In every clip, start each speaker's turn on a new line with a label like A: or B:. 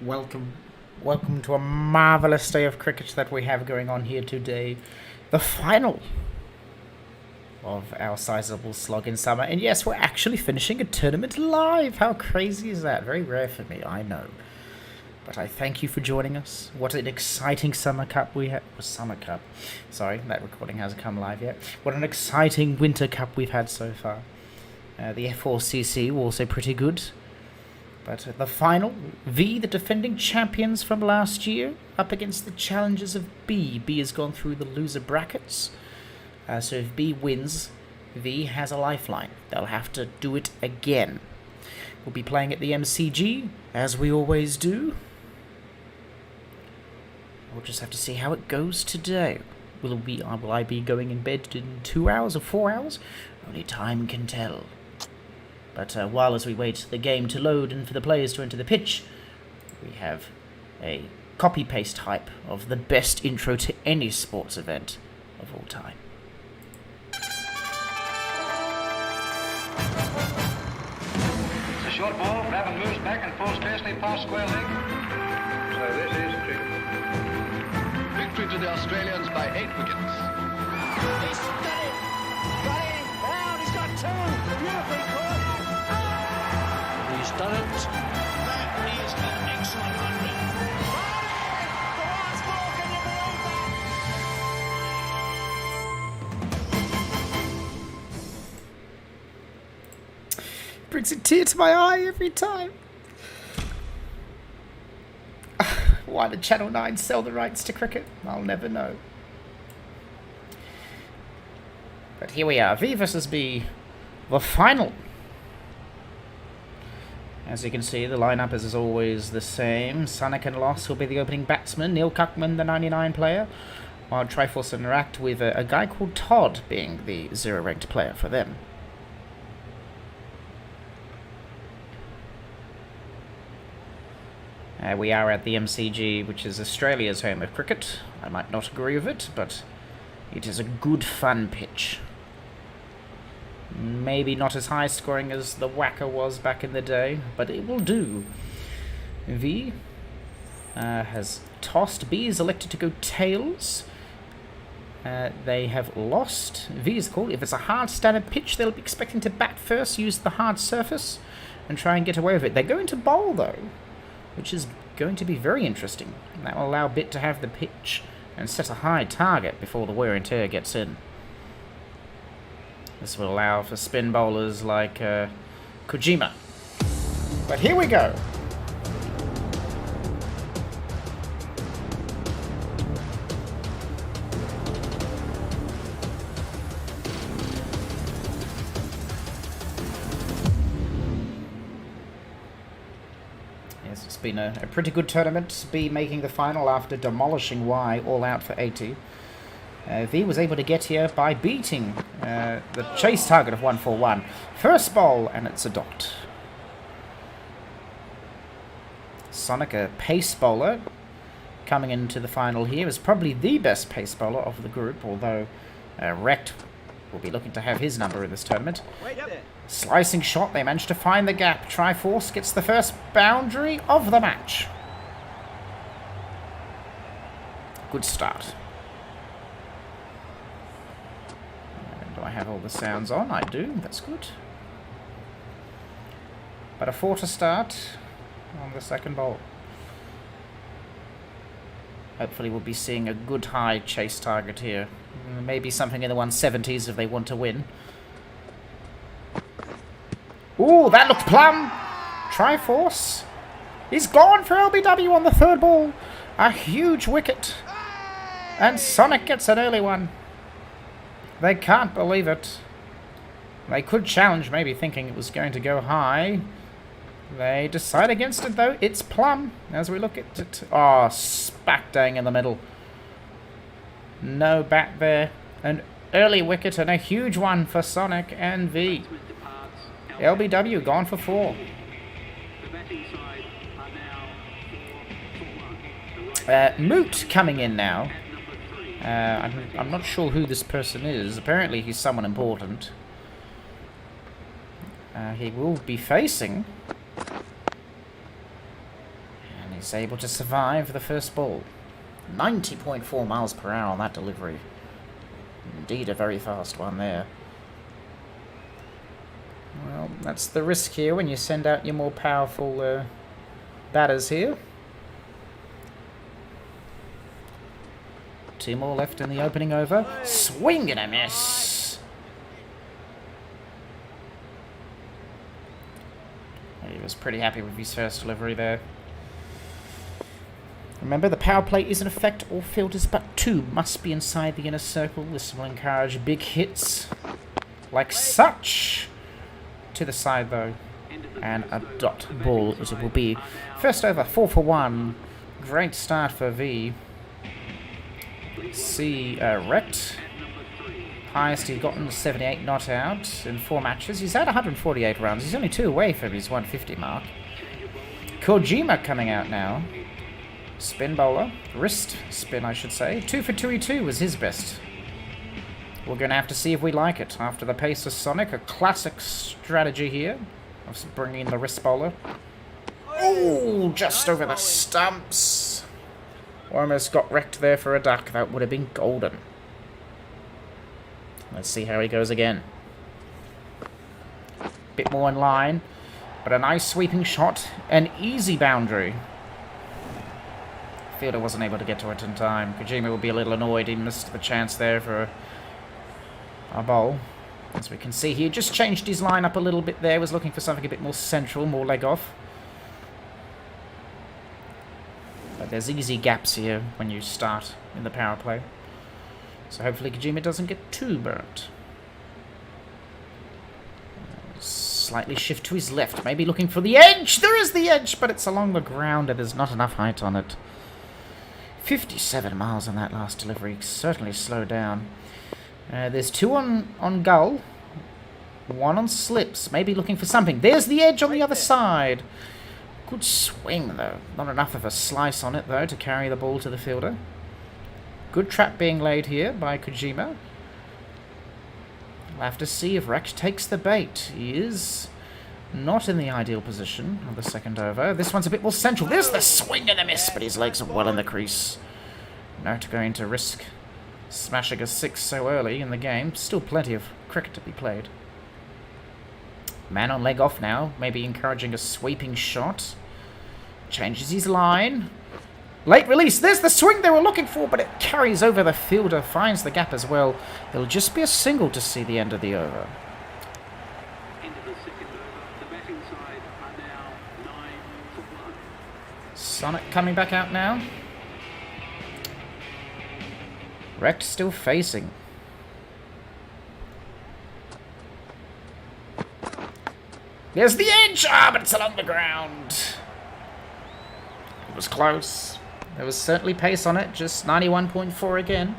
A: Welcome to a marvellous day of cricket that we have going on here today. The final of our Sizable Slog in summer. And yes, we're actually finishing a tournament live. How crazy is that? Very rare for me, I know. But I thank you for joining us. What an exciting summer cup we had. Summer cup. Sorry, that recording hasn't come live yet. What an exciting winter cup we've had so far. The F4CC were also pretty good. But the final, V, the defending champions from last year, up against the challengers of B. B has gone through the loser brackets. So if B wins, V has a lifeline. They'll have to do it again. We'll be playing at the MCG, as we always do. We'll just have to see how it goes today. Will I be going in bed in 2 hours or 4 hours? Only time can tell. But while as we wait the game to load and for the players to enter the pitch, we have a copy-paste hype of the best intro to any sports event of all time.
B: It's a short ball. Raven moves back and falls scarcely past square leg. So this is victory to the Australians by 8 wickets.
C: He's got it! Got it! Down! He's got 2! Beautifully caught! He's done it! That is an excellent 100. The last ball, can you believe that?
A: Brings a tear to my eye every time. Why did Channel 9 sell the rights to cricket? I'll never know. But here we are, V versus B, the final. As you can see, the lineup is as always the same. Sonic and Loss will be the opening batsman, Neil Cuckman the 99 player, while Triforce interact with a guy called Todd being the 0 ranked player for them. We are at the MCG, which is Australia's home of cricket. I might not agree with it, but it is a good fun pitch. Maybe not as high scoring as the Wacker was back in the day, but it will do. V has tossed. B is elected to go tails. They have lost. V is called. If it's a hard standard pitch, they'll be expecting to bat first, use the hard surface, and try and get away with it. They're going to bowl, though, which is going to be very interesting. That will allow Bit to have the pitch and set a high target before the wear and tear gets in. This will allow for spin bowlers like Kojima. But here we go. Yes, it's been a pretty good tournament. B making the final after demolishing Y all out for 80. V was able to get here by beating the chase target of 141. First ball, and it's a dot. Sonic, a pace bowler, coming into the final here, is probably the best pace bowler of the group, although Rect will be looking to have his number in this tournament. Slicing shot, they managed to find the gap. Triforce gets the first boundary of the match. Good start. Do I have all the sounds on? I do. That's good. But a 4 to start on the second ball. Hopefully we'll be seeing a good high chase target here. Maybe something in the 170s if they want to win. Ooh, that looked plumb. Triforce. He's gone for LBW on the third ball. A huge wicket. And Sonic gets an early one. They can't believe it. They could challenge, maybe thinking it was going to go high. They decide against it, though. It's plumb as we look at it. Oh, smack dang in the middle. No bat there. An early wicket and a huge one for Sonic and V. LBW gone for 4. Moot coming in now. I'm not sure who this person is. Apparently he's someone important. He will be facing. And he's is able to survive the first ball. 90.4 miles per hour on that delivery. Indeed, a very fast one there. Well, that's the risk here when you send out your more powerful batters here. 2 more left in the opening over. Swing and a miss. He was pretty happy with his first delivery there. Remember, the power play is in effect. All fielders but 2 must be inside the inner circle. This will encourage big hits like such. To the side, though. And a dot ball as it will be. First over, 4 for 1. Great start for V. C. Rhett. Highest he's gotten, 78 not out in 4 matches. He's had 148 runs. He's only 2 away from his 150 mark. Kojima coming out now. Spin bowler. Wrist spin, I should say. 2 for 2 was his best. We're going to have to see if we like it. After the pace of Sonic, a classic strategy here of bringing in the wrist bowler. Oh, just over the stumps. Almost got wrecked there for a duck. That would have been golden. Let's see how he goes again. Bit more in line, but a nice sweeping shot. An easy boundary. Fielder wasn't able to get to it in time. Kojima will be a little annoyed. He missed the chance there for a bowl. As we can see, he just changed his line up a little bit there. Was looking for something a bit more central, more leg off. But there's easy gaps here when you start in the power play. So hopefully Kojima doesn't get too burnt. Slightly shift to his left. Maybe looking for the edge. There is the edge, but it's along the ground and there's not enough height on it. 57 miles on that last delivery. Certainly slowed down. There's 2 on gull. 1 on slips. Maybe looking for something. There's the edge on the other side. Good swing, though. Not enough of a slice on it, though, to carry the ball to the fielder. Good trap being laid here by Kojima. We'll have to see if Rex takes the bait. He is not in the ideal position of the second over. This one's a bit more central. There's the swing and the miss, but his legs are well in the crease. Not going to risk smashing a 6 so early in the game. Still plenty of cricket to be played. Man on leg off now. Maybe encouraging a sweeping shot. Changes his line. Late release. There's the swing they were looking for, but it carries over the fielder. Finds the gap as well. It'll just be a single to see the end of the over.
D: Into the second over. The batting side are now 9 for 1.
A: Sonic coming back out now. Wrecked still facing. There's the edge! Ah, but it's along the ground. It was close. There was certainly pace on it, just 91.4 again.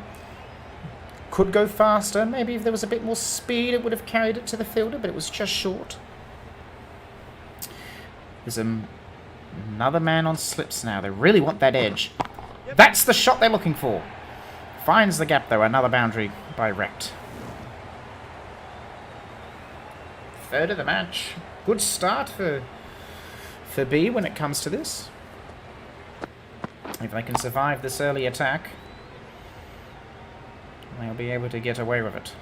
A: Could go faster. Maybe if there was a bit more speed, it would have carried it to the fielder, but it was just short. There's another man on slips now. They really want that edge. That's the shot they're looking for. Finds the gap, though. Another boundary by Wrecked. Third of the match. Good start for B when it comes to this. If they can survive this early attack, they'll be able to get away with it.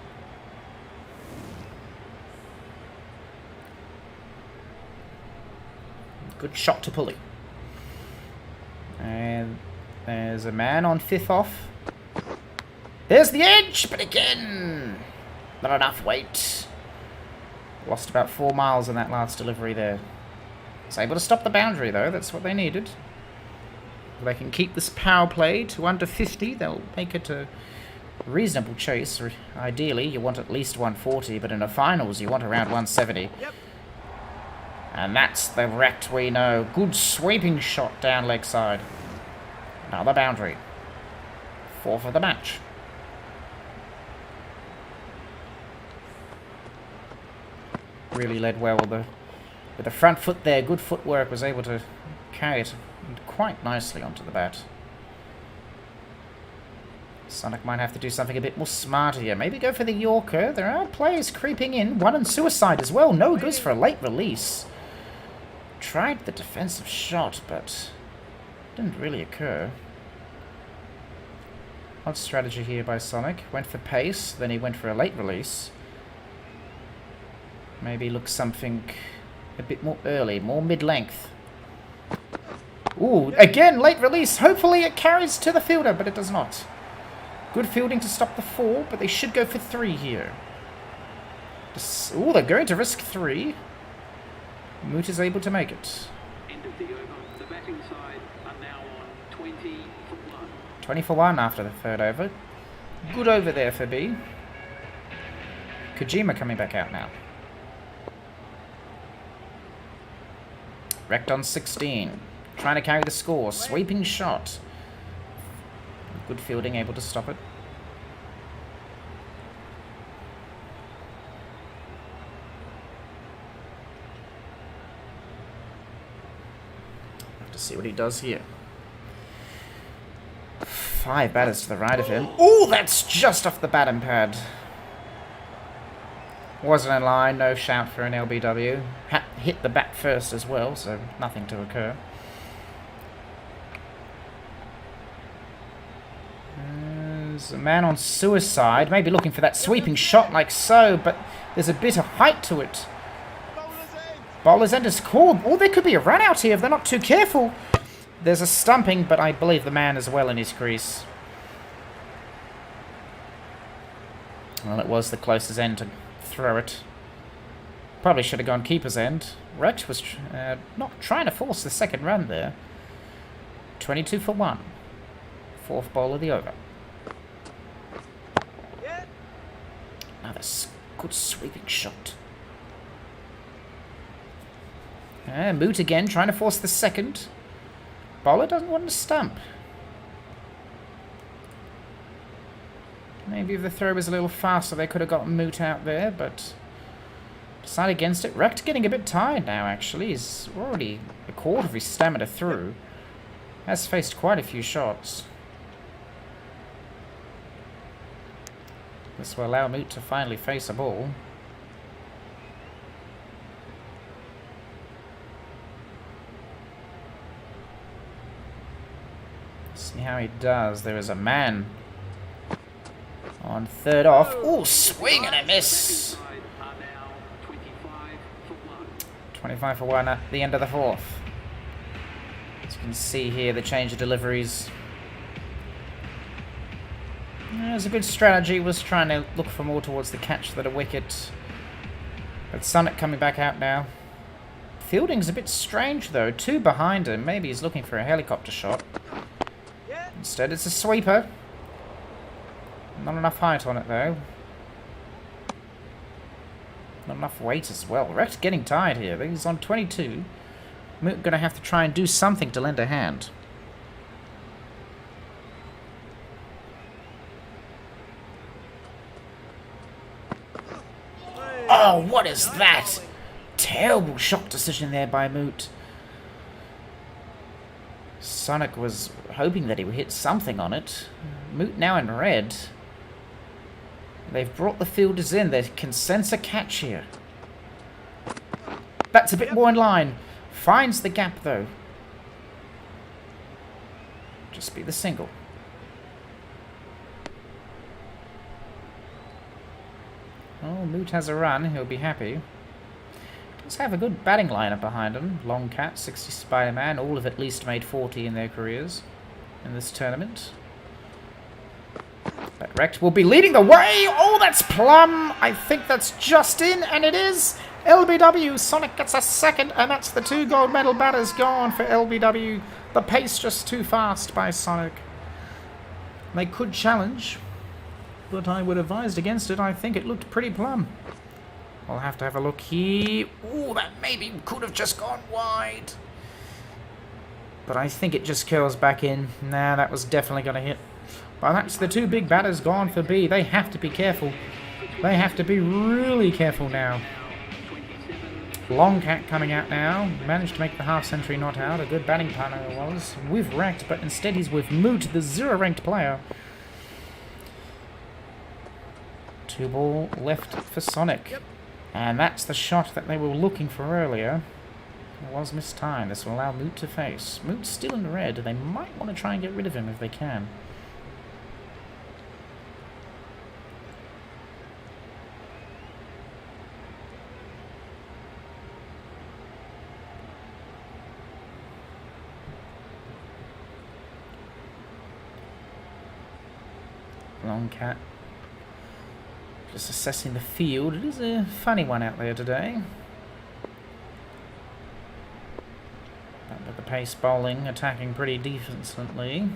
A: Good shot to pulley. And there's a man on 5th off. There's the edge, but again, not enough weight. Lost about 4 miles in that last delivery there. Was able to stop the boundary, though. That's what they needed. If they can keep this power play to under 50, they'll make it a reasonable chase. Ideally, you want at least 140, but in the finals, you want around 170. Yep. And that's the Wrecked we know. Good sweeping shot down leg side. Another boundary. 4th of the match. Really led well with the front foot there. Good footwork. Was able to carry it quite nicely onto the bat. Sonic might have to do something a bit more smart here. Maybe go for the Yorker. There are players creeping in. 1 on suicide as well. No goes for a late release. Tried the defensive shot, but Didn't really occur. Odd strategy here by Sonic. Went for pace, then he went for a late release. Maybe look something a bit more early, more mid-length. Ooh, again, late release. Hopefully it carries to the fielder, but it does not. Good fielding to stop the 4, but they should go for 3 here. Ooh, they're going to risk 3. Moot is able to make it.
D: End of the over. The batting side are now on 20 for 1.
A: 20 for 1 after the 3rd over. Good over there for B. Kojima coming back out now. Wrecked on 16. Trying to carry the score. Sweeping shot. Good fielding, able to stop it. Have to see what he does here. 5 batters to the right of him. Ooh, that's just off the batting pad. Wasn't in line, no shout for an LBW. Hit the bat first as well, so nothing to occur. There's a man on suicide, maybe looking for that sweeping shot like so, but there's a bit of height to it. Bowler's end is called. Oh, there could be a run out here if they're not too careful. There's a stumping, but I believe the man is well in his crease. Well, it was the closest end to throw it. Probably should have gone keeper's end. Rex was not trying to force the second run there. 22 for 1. 4th ball of the over. Another good sweeping shot. Moot again, trying to force the second. Bowler doesn't want to stump. Maybe if the throw was a little faster, they could have got Moot out there, but decided against it. Wrecked getting a bit tired now, actually. He's already a quarter of his stamina through. Has faced quite a few shots. This will allow Moot to finally face a ball. See how he does. There is a man on 3rd off. Ooh, swing and a miss. 25 for 1 at the end of the 4th. As you can see here, the change of deliveries. It was a good strategy. Was trying to look for more towards the catch than a wicket. But Sonic coming back out now. Fielding's a bit strange though. 2 behind him. Maybe he's looking for a helicopter shot. Instead it's a sweeper. Not enough height on it though. Not enough weight as well. Wreck's getting tired here. He's on 22. We're going to have to try and do something to lend a hand. Oh, what is that? Terrible shot decision there by Moot. Sonic was hoping that he would hit something on it. Moot now in red. They've brought the fielders in. They can sense a catch here. That's a bit more in line. Finds the gap though. Just be the single. Oh, Moot has a run. He'll be happy. Does have a good batting lineup behind him. Long Cat, 60 Spider-Man. All have at least made 40 in their careers in this tournament. But Wrecked will be leading the way. Oh, that's plumb. I think that's just in, and it is. LBW. Sonic gets a second, and that's the 2 gold medal batters gone for LBW. The pace just too fast by Sonic. They could challenge, but I would have advised against it. I think it looked pretty plumb. I'll have to have a look here. Ooh, that maybe could have just gone wide. But I think it just curls back in. Nah, that was definitely going to hit. Well, that's the 2 big batters gone for B. They have to be careful. They have to be really careful now. Long Cat coming out now. Managed to make the half century not out. A good batting partner it was. With Wrecked, but instead he's with Moot, the 0 ranked player. 2 ball left for Sonic. And that's the shot that they were looking for earlier. It was mistimed. This will allow Moot to face. Moot's still in red. They might want to try and get rid of him if they can. Long Cat. Just assessing the field. It is a funny one out there today. But the pace bowling, attacking pretty decently.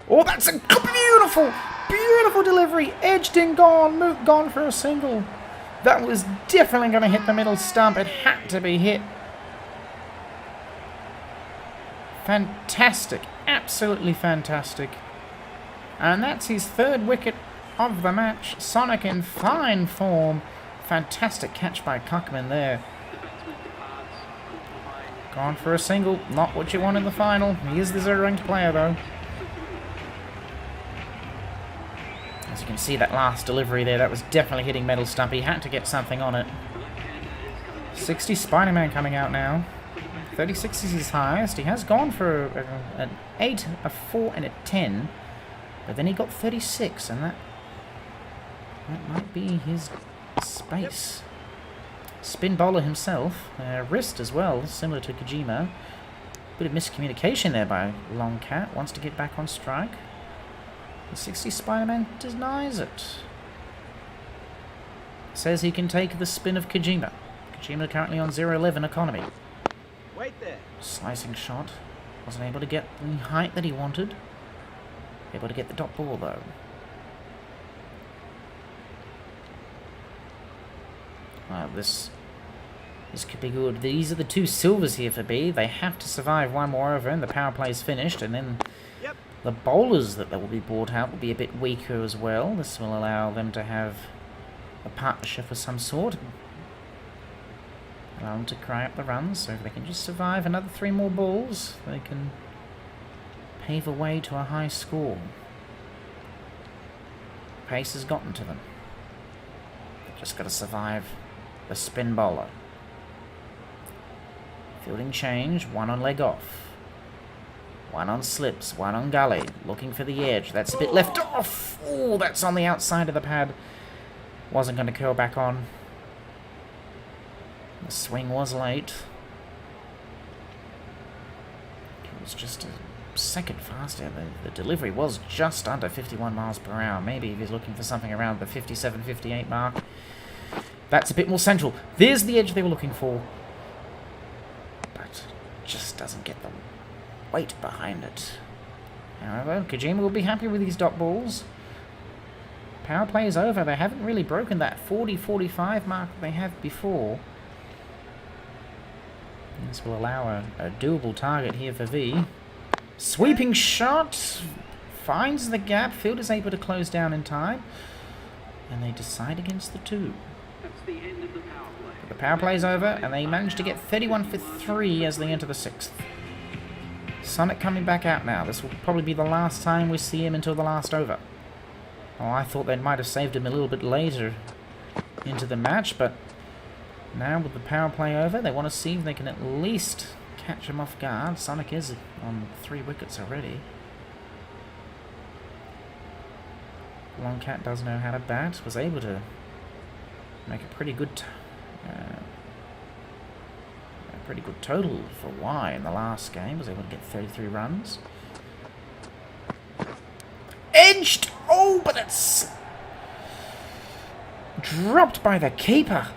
A: Oh, that's a beautiful, beautiful delivery. Edged and gone. Moot gone for a single. That was definitely going to hit the middle stump. It had to be hit. Fantastic. Absolutely fantastic. And that's his third wicket of the match. Sonic in fine form. Fantastic catch by Cuckman there. Gone for a single. Not what you want in the final. He is the zero-ranked player, though. As you can see, that last delivery there, that was definitely hitting metal stump. He had to get something on it. 60 Spider-Man coming out now. 36 is his highest. He has gone for an 8, a 4, and a 10. But then he got 36, and that might be his space. Spin bowler himself, wrist as well, similar to Kojima. Bit of miscommunication there by Long Cat. Wants to get back on strike. The 60 Spider-Man denies it. Says he can take the spin of Kojima. Kojima currently on 0-11 economy.
C: Wait there.
A: Slicing shot. Wasn't able to get the height that he wanted. Able to get the dot ball though. Well, this could be good. These are the two silvers here for B. They have to survive one more over and the power play is finished, and then the bowlers that will be brought out will be a bit weaker as well. This will allow them to have a partnership of some sort. Allow them to cry up the runs, so if they can just survive another 3 more balls, they can pave a way to a high score. Pace has gotten to them. They've just got to survive the spin bowler. Fielding change, 1 on leg off. 1 on slips, 1 on gully. Looking for the edge. That's a bit left off. Oh, that's on the outside of the pad. Wasn't going to curl back on. The swing was late. It was just a second faster. The delivery was just under 51 miles per hour. Maybe if he's looking for something around the 57, 58 mark. That's a bit more central. There's the edge they were looking for. But just doesn't get the weight behind it. However, Kojima will be happy with these dot balls. Power play is over. They haven't really broken that 40-45 mark that they have before. This will allow a doable target here for V. Sweeping shot. Finds the gap. Field is able to close down in time. And they decide against the 2.
D: That's the end of the power play.
A: The power play is over, and they manage to get 31 for 3 as they enter the 6th. Sonic coming back out now. This will probably be the last time we see him until the last over. Oh, I thought they might have saved him a little bit later into the match, but now with the power play over, they want to see if they can at least catch him off guard. Sonic is on 3 wickets already. Long Cat does know how to bat. Was able to make a pretty good total for Y in the last game. Was able to get 33 runs. Edged! Oh, but it's dropped by the keeper.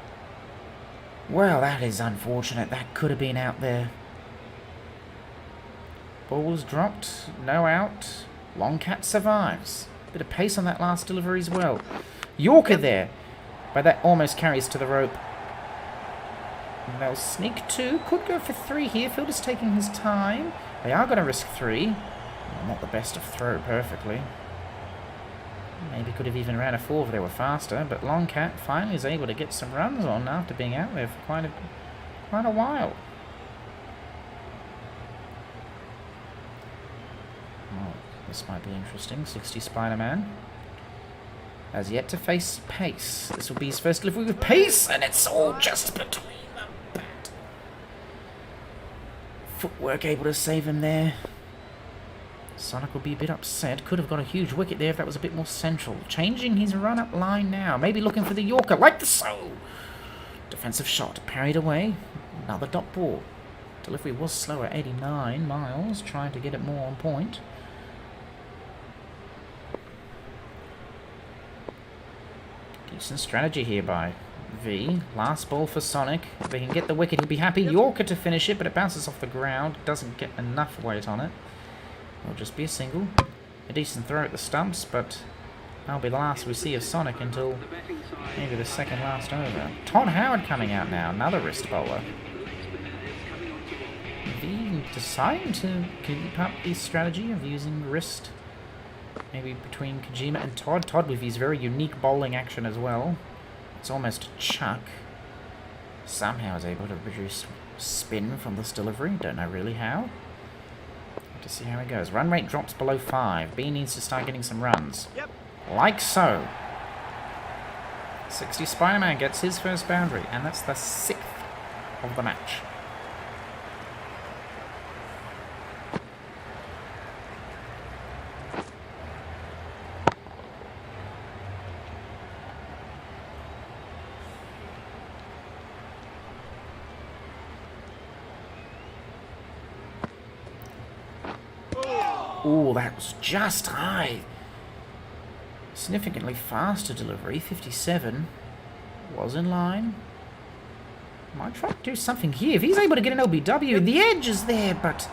A: Well, that is unfortunate. That could have been out there. Ball was dropped. No out. Long Cat survives. Bit of pace on that last delivery as well. Yorker there. But that almost carries to the rope. And they'll sneak 2. Could go for 3 here. Fielder's taking his time. They are going to risk 3. Not the best of throw perfectly. Maybe could have even ran a 4 if they were faster. But Long Cat finally is able to get some runs on after being out there for quite a while. Oh, this might be interesting. 60 Spider-Man has yet to face pace. This will be his first delivery with pace, and it's all just between the bat footwork able to save him there. Sonic will be a bit upset. Could have got a huge wicket there if that was a bit more central. Changing his run-up line now. Maybe looking for the Yorker, like the so. Defensive shot, parried away. Another dot ball. Delivery was slower, 89 miles. Trying to get it more on point. Decent strategy here by V. Last ball for Sonic. If they can get the wicket, he'll be happy. Yorker to finish it, but it bounces off the ground. Doesn't get enough weight on it. It'll just be a single. A decent throw at the stumps, but that'll be the last we see of Sonic until maybe the second last over. Todd Howard coming out now, another wrist bowler. V deciding to keep up the strategy of using wrist, maybe between Kojima and Todd. Todd with his very unique bowling action as well. It's almost a chuck. Somehow is able to produce spin from this delivery. Don't know really how. To see how it goes. Run rate drops below 5. B needs to start getting some runs.
C: Yep.
A: Like so. 60 Spider-Man gets his first boundary, and that's the 6th of the match. Ooh, that was just high. Significantly faster delivery. 57 was in line. Might try to do something here. If he's able to get an LBW, the edge is there, but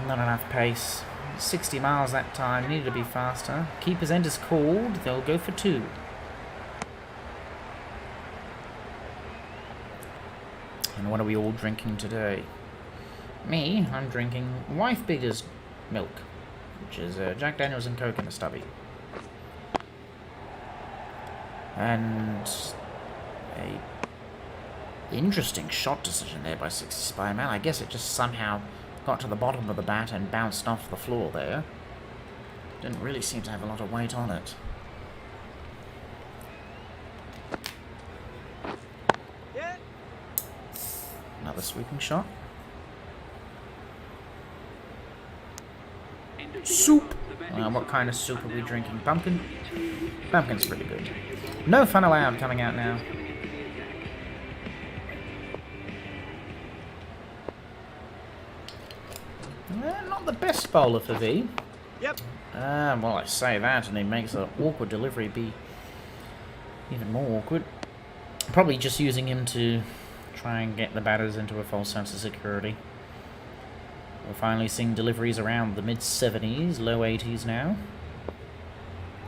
A: not enough pace. 60 miles that time. Needed to be faster. Keeper's end is called. They'll go for 2. And what are we all drinking today? Me, I'm drinking Wife Beater's milk, which is Jack Daniels and Coke in a stubby. And a interesting shot decision there by 60 Spider-Man. I guess it just somehow got to the bottom of the bat and bounced off the floor there. Didn't really seem to have a lot of weight on it.
C: Yeah.
A: Another sweeping shot. Soup. What kind of soup are we drinking? Pumpkin? Pumpkin's pretty good. No fun allowed coming out now. Not the best bowler for V.
C: Yep.
A: Well, I say that, and he makes an awkward delivery be even more awkward. Probably just using him to try and get the batters into a false sense of security. We're finally seeing deliveries around the mid-70s, low 80s now.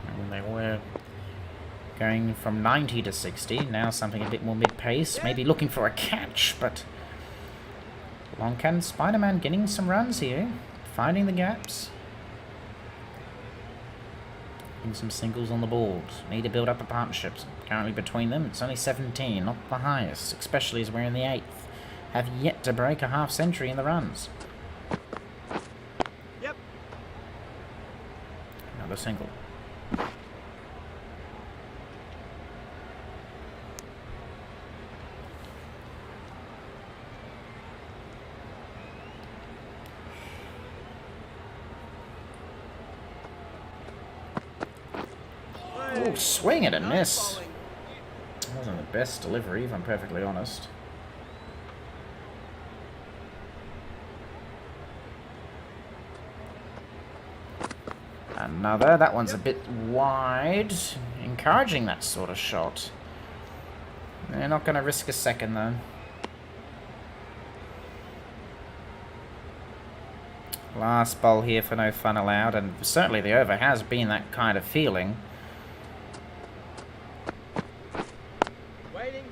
A: And they were going from 90 to 60, now something a bit more mid-pace. Maybe looking for a catch, but long can Spider-Man getting some runs here. Finding the gaps. Getting some singles on the board. Need to build up a partnership. Currently between them, it's only 17, not the highest, especially as we're in the 8th. Have yet to break a half century in the runs.
C: Yep.
A: Another single. Oh, swing and a miss. Wasn't the best delivery, if I'm perfectly honest. Another. That one's a bit wide. Encouraging that sort of shot. They're not going to risk a second, though. Last bowl here for no fun allowed, and certainly the over has been that kind of feeling.
C: Waiting.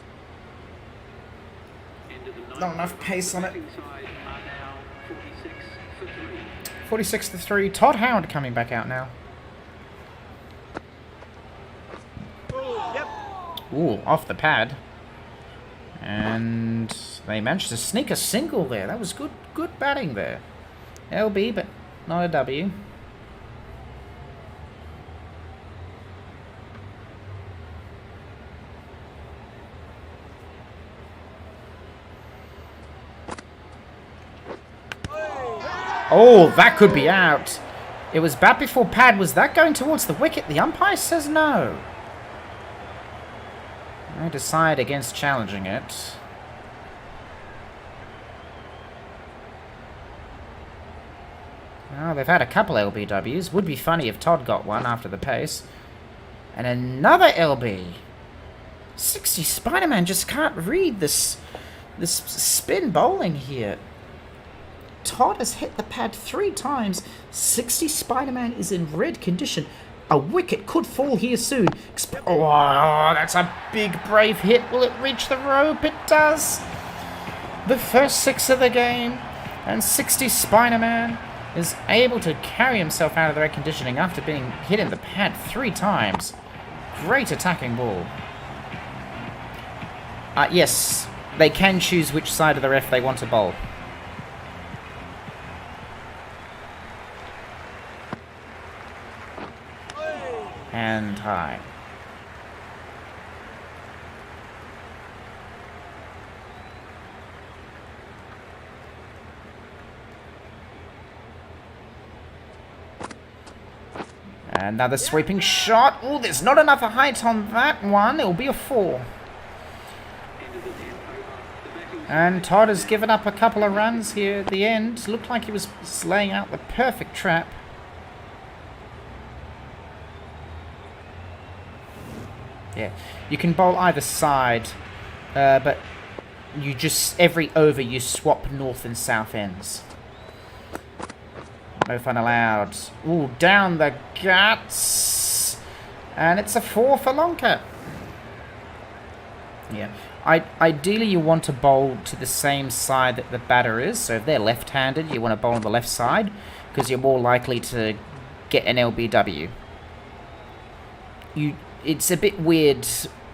A: Not enough pace on it. 46 to 3. Todd Howard coming back out now.
C: Yep.
A: Ooh, off the pad. And they managed to sneak a single there. That was good batting there. LB, but not a W. Oh, that could be out. It was bat before pad. Was that going towards the wicket? The umpire says no. I decide against challenging it. Oh, they've had a couple LBWs. Would be funny if Todd got one after the pace. And another LB. 60 Spider-Man just can't read this spin bowling here. Todd has hit the pad 3 times. 60 Spider-Man is in red condition. A wicket could fall here soon. Oh, that's a big brave hit. Will it reach the rope? It does. The first 6 of the game. And 60 Spider-Man is able to carry himself out of the red conditioning after being hit in the pad 3 times. Great attacking ball. Yes, they can choose which side of the ref they want to bowl. And high. Another sweeping shot. Oh, there's not enough height on that one. It'll be a 4. And Todd has given up a couple of runs here at the end. Looked like he was laying out the perfect trap. Yeah, you can bowl either side, but you just, every over you swap north and south ends. No fun allowed. Ooh, down the guts. And it's a 4 for Lonka. Yeah. Ideally, you want to bowl to the same side that the batter is. So if they're left-handed, you want to bowl on the left side, because you're more likely to get an LBW. It's a bit weird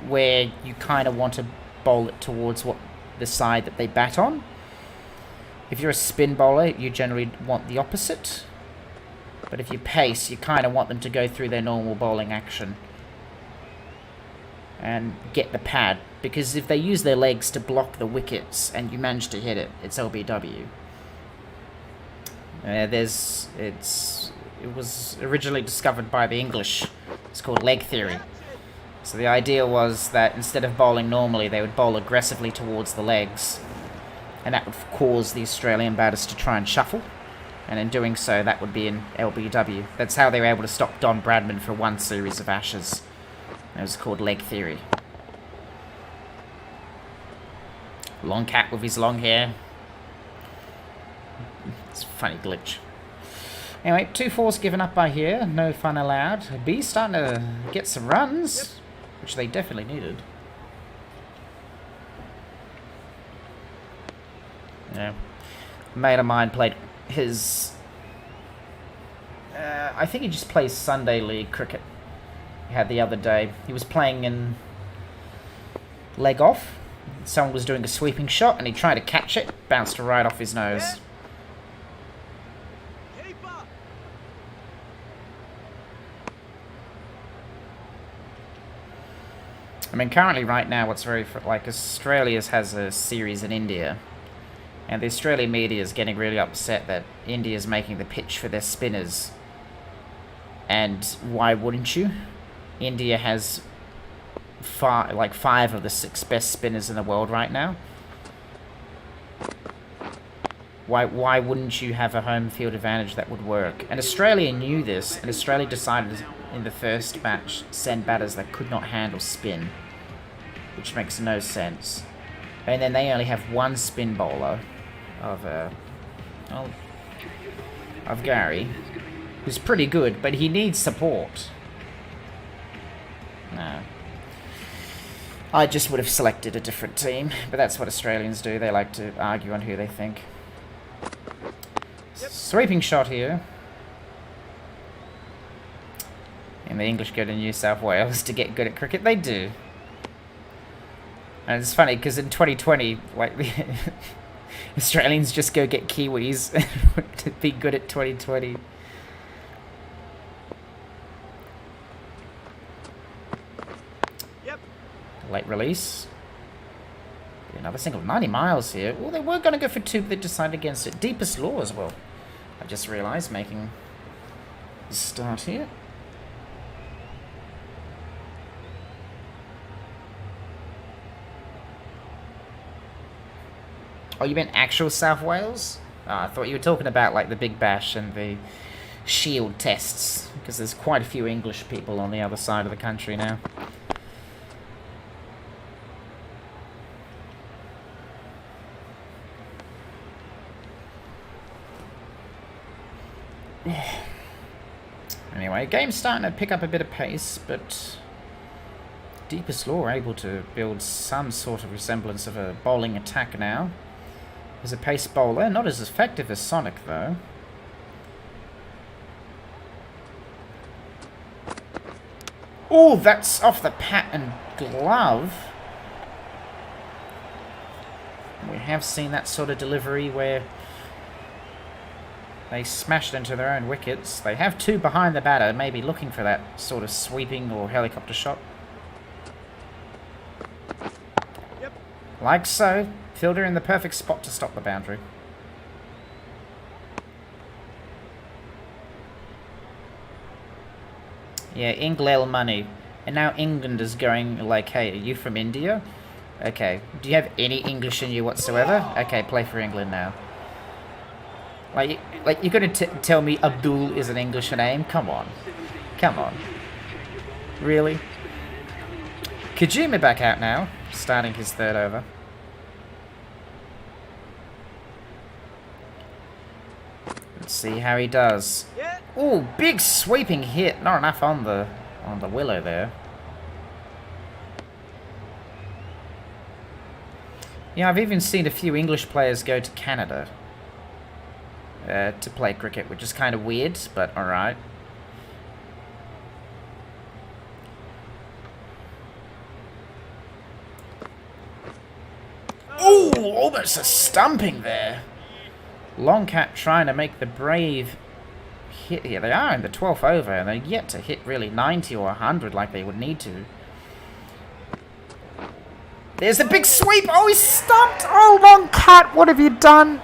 A: where you kind of want to bowl it towards the side that they bat on. If you're a spin bowler, you generally want the opposite. But if you pace, you kind of want them to go through their normal bowling action and get the pad. Because if they use their legs to block the wickets and you manage to hit it, it's LBW. It was originally discovered by the English. It's called leg theory. So the idea was that instead of bowling normally, they would bowl aggressively towards the legs. And that would cause the Australian batters to try and shuffle. And in doing so, that would be an LBW. That's how they were able to stop Don Bradman for one series of Ashes. It was called leg theory. Long cat with his long hair. It's a funny glitch. Anyway, 2 4s given up by here. No fun allowed. B starting to get some runs, which they definitely needed. Yeah. A mate of mine played his... I think he just plays Sunday League cricket. He had the other day. He was playing in leg off. Someone was doing a sweeping shot and he tried to catch it. Bounced right off his nose. I mean, currently, right now, what's very... like, Australia has a series in India. And the Australian media is getting really upset that India is making the pitch for their spinners. And why wouldn't you? India has 5 of the 6 best spinners in the world right now. Why wouldn't you have a home field advantage that would work? And Australia knew this, and Australia decided in the first match send batters that could not handle spin, which makes no sense. And then they only have one spin bowler of Gary, who's pretty good, but he needs support. No. I just would have selected a different team, but that's what Australians do. They like to argue on who they think. Yep. Sweeping shot here. And the English go to New South Wales to get good at cricket. They do. And it's funny, because in 2020, like, the Australians just go get Kiwis to be good at 2020.
C: Yep.
A: Late release. Another single. 90 miles here. Well, they were going to go for 2, but they decided against it. Deepest law as well. I just realised making a start here. Oh, you meant actual South Wales? Oh, I thought you were talking about like the Big Bash and the Shield tests, because there's quite a few English people on the other side of the country now. Anyway, game's starting to pick up a bit of pace, but Deepest Law are able to build some sort of resemblance of a bowling attack now. As a pace bowler, not as effective as Sonic though. Oh, that's off the patent glove. We have seen that sort of delivery where they smashed into their own wickets. They have two behind the batter, maybe looking for that sort of sweeping or helicopter shot. Yep. Like so. Fielder in the perfect spot to stop the boundary. Yeah, Inglel money. And now England is going like, hey, are you from India? Okay. Do you have any English in you whatsoever? Okay, play for England now. Like you're gonna tell me Abdul is an English name? Come on. Come on. Really? Kojima back out now, starting his third over. Let's see how he does. Oh, big sweeping hit. Not enough on the willow there. Yeah, I've even seen a few English players go to Canada to play cricket, which is kind of weird, but alright. Oh, almost a stumping there. Longcat trying to make the brave hit here. They are in the 12th over, and they're yet to hit really 90 or 100 like they would need to. There's the big sweep. Oh, he's stumped. Oh, Longcat, what have you done?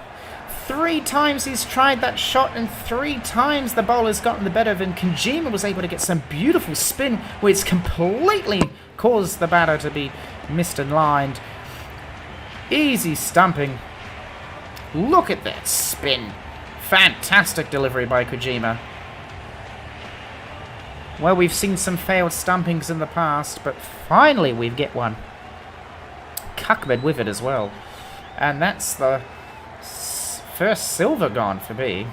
A: 3 times he's tried that shot, and 3 times the bowler's gotten the better of him. Kojima was able to get some beautiful spin, which completely caused the batter to be missed and lined. Easy stumping. Look at that spin. Fantastic delivery by Kojima. Well, we've seen some failed stumpings in the past, but finally we get one. Cuckman with it as well. And that's the first silver gone for B.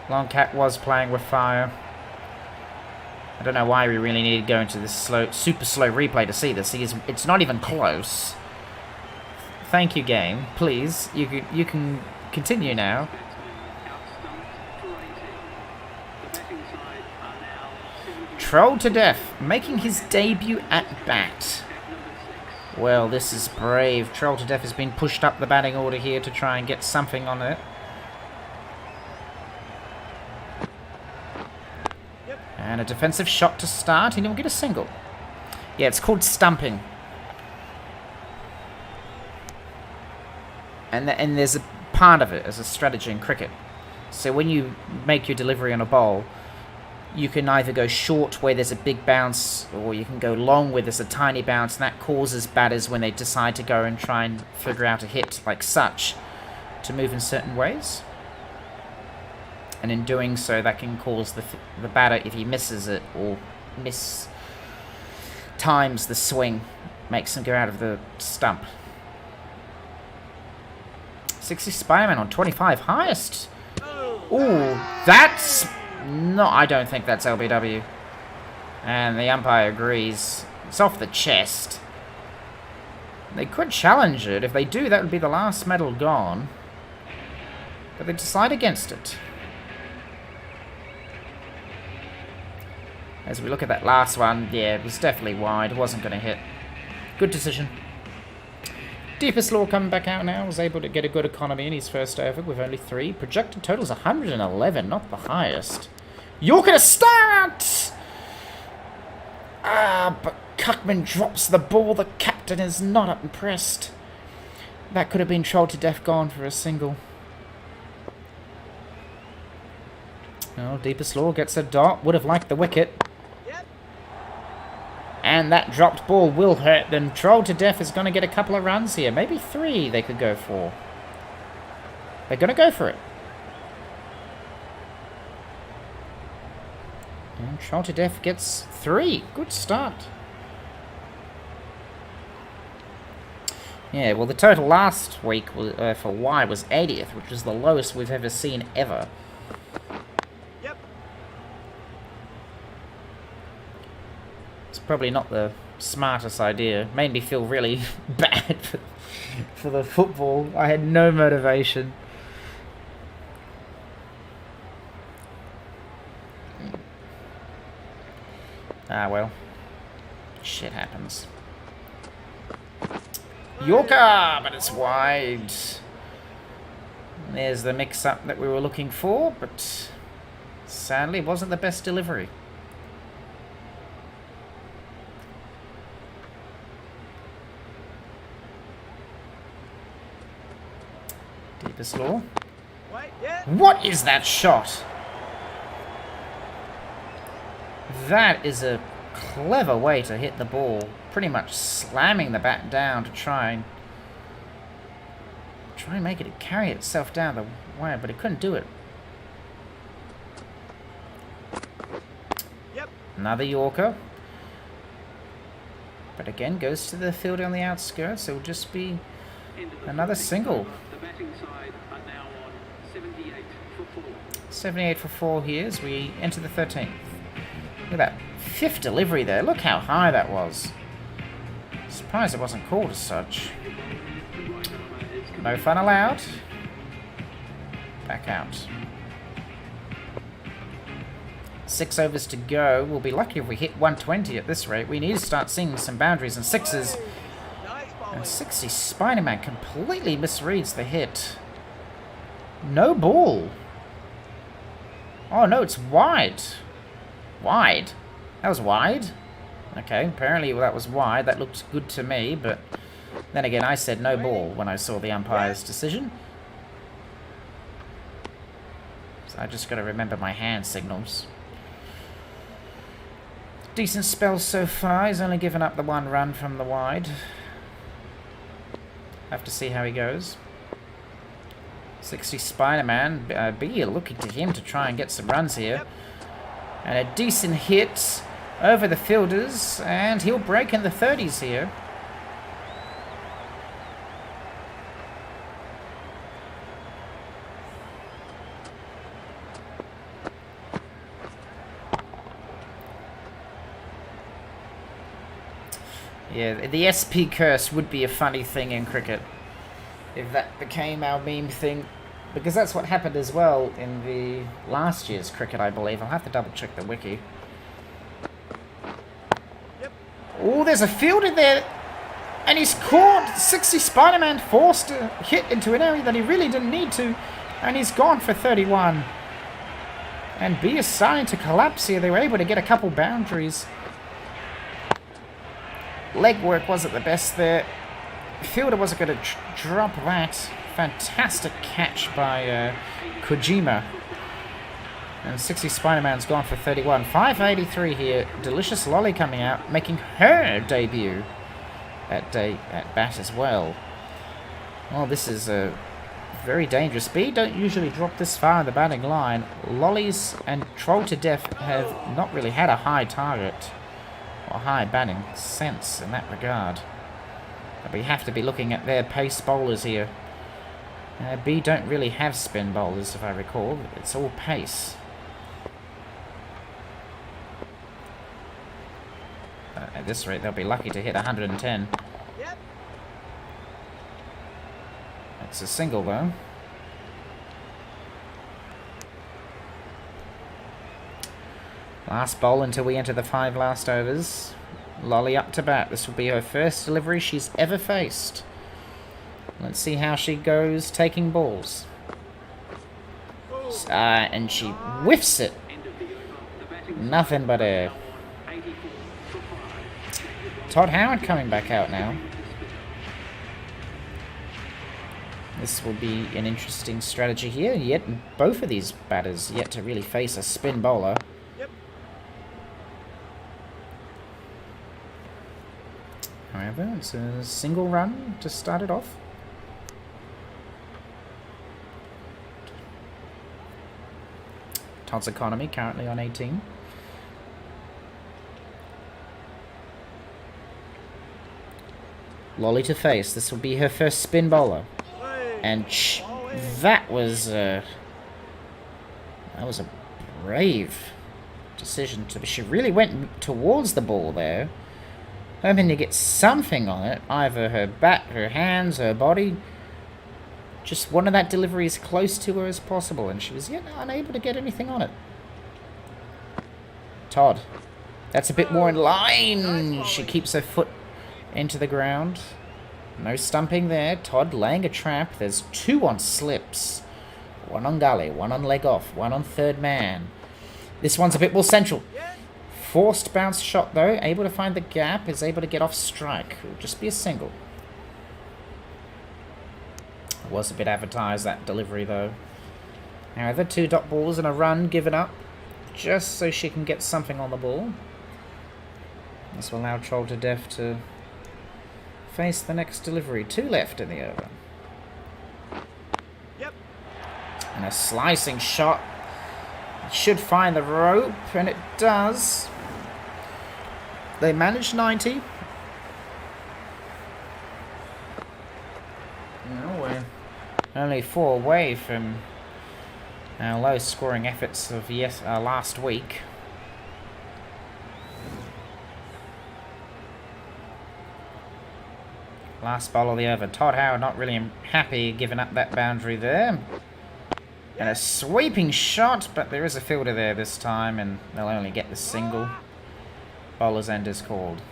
A: Longcat was playing with fire. I don't know why we really need to go into this super slow replay to see this. It's not even close. Thank you, game. Please, you can continue now. Trolled to death, making his debut at bat. Well, this is brave. Trolled to death has been pushed up the batting order here to try and get something on it. And a defensive shot to start, and he'll get a single. Yeah, it's called stumping. And there's a part of it as a strategy in cricket. So when you make your delivery on a bowl, you can either go short where there's a big bounce, or you can go long where there's a tiny bounce, and that causes batters, when they decide to go and try and figure out a hit like such, to move in certain ways. And in doing so, that can cause the batter, if he misses it or times the swing, makes him go out of the stump. 60 Spider-Man on 25, highest. Ooh, that's... No, I don't think that's LBW. And the umpire agrees. It's off the chest. They could challenge it. If they do, that would be the last medal gone. But they decide against it. As we look at that last one, yeah, it was definitely wide. It wasn't going to hit. Good decision. Deepest Law coming back out now. Was able to get a good economy in his first over with only 3. Projected total's 111, not the highest. Yorker to start! But Cuckman drops the ball. The captain is not impressed. That could have been trolled to death, gone for a single. Oh, Deepest Law gets a dot. Would have liked the wicket. And that dropped ball will hurt. Then Troll to Death is going to get a couple of runs here. Maybe 3 they could go for. They're going to go for it. And Troll to Death gets 3. Good start. Yeah, well, the total last week was, for Y was 80th, which is the lowest we've ever seen ever. Probably not the smartest idea. Made me feel really bad for the football. I had no motivation. Ah, well. Shit happens. Yorker, but it's wide. There's the mix-up that we were looking for, but sadly wasn't the best delivery. Deepest Law. What is that shot? That is a clever way to hit the ball. Pretty much slamming the bat down to try and make it carry itself down the wire, but it couldn't do it. Another Yorker. But again, goes to the fielder on the outskirts, so it'll just be another single. 78 for 4 here as we enter the 13th. Look at that 5th delivery there. Look how high that was. Surprised it wasn't called as such. No fun allowed. Back out. 6 overs to go. We'll be lucky if we hit 120 at this rate. We need to start seeing some boundaries and sixes. And 60 Spider-Man completely misreads the hit. No ball. Oh no, it's wide. Wide? That was wide? Okay, apparently that was wide. That looked good to me, but then again, I said no ball when I saw the umpire's decision. So I just got to remember my hand signals. Decent spell so far. He's only given up the 1 run from the wide. Have to see how he goes. 60 Spider-Man. B looking to him to try and get some runs here. And a decent hit over the fielders. And he'll break in the 30s here. Yeah, the SP curse would be a funny thing in cricket. If that became our meme thing. Because that's what happened as well in the last year's cricket, I believe. I'll have to double check the wiki. Oh, there's a fielder there. And he's caught. 60 Spider-Man forced a hit into an area that he really didn't need to. And he's gone for 31. And B is starting to collapse here. They were able to get a couple boundaries. Leg work wasn't the best there. Fielder wasn't going to drop that. Fantastic catch by Kojima. And 60 Spider-Man's gone for 31. 583 here. Delicious Lolly coming out, making her debut at bat as well. Well, this is a very dangerous. B don't usually drop this far in the batting line. Lollies and Troll to Death have not really had a high target or high batting sense in that regard. But we have to be looking at their pace bowlers here. B don't really have spin bowlers, if I recall. It's all pace. At this rate, they'll be lucky to hit 110. Yep. It's a single, though. Last bowl until we enter the 5 last overs. Lolly up to bat. This will be her first delivery she's ever faced. Let's see how she goes taking balls. And she whiffs it. Nothing but air. Todd Howard coming back out now. This will be an interesting strategy here. Yet both of these batters yet to really face a spin bowler. However, it's a single run to start it off. Todd's economy currently on 18. Lolly to face. This will be her first spin bowler. And that was a brave decision. She really went towards the ball there, hoping to get something on it. Either her bat, her hands, her body. Just wanted that delivery as close to her as possible, and she was yet unable to get anything on it. Todd. That's a bit more in line. She keeps her foot into the ground. No stumping there. Todd laying a trap. There's 2 on slips. 1 on gully, 1 on leg off, 1 on third man. This one's a bit more central. Forced bounce shot though. Able to find the gap. Is able to get off strike. It'll just be a single. It was a bit advertised, that delivery though. However, 2 dot balls and a run given up. Just so she can get something on the ball. This will allow Troll to Death to face the next delivery. 2 left in the over. And a slicing shot. It should find the rope, and it does. They managed 90. No, we're only 4 away from our lowest scoring efforts of last week. Last ball of the over. Todd Howard not really happy giving up that boundary there. And a sweeping shot, but there is a fielder there this time, and they'll only get the single. Bowler's end is called.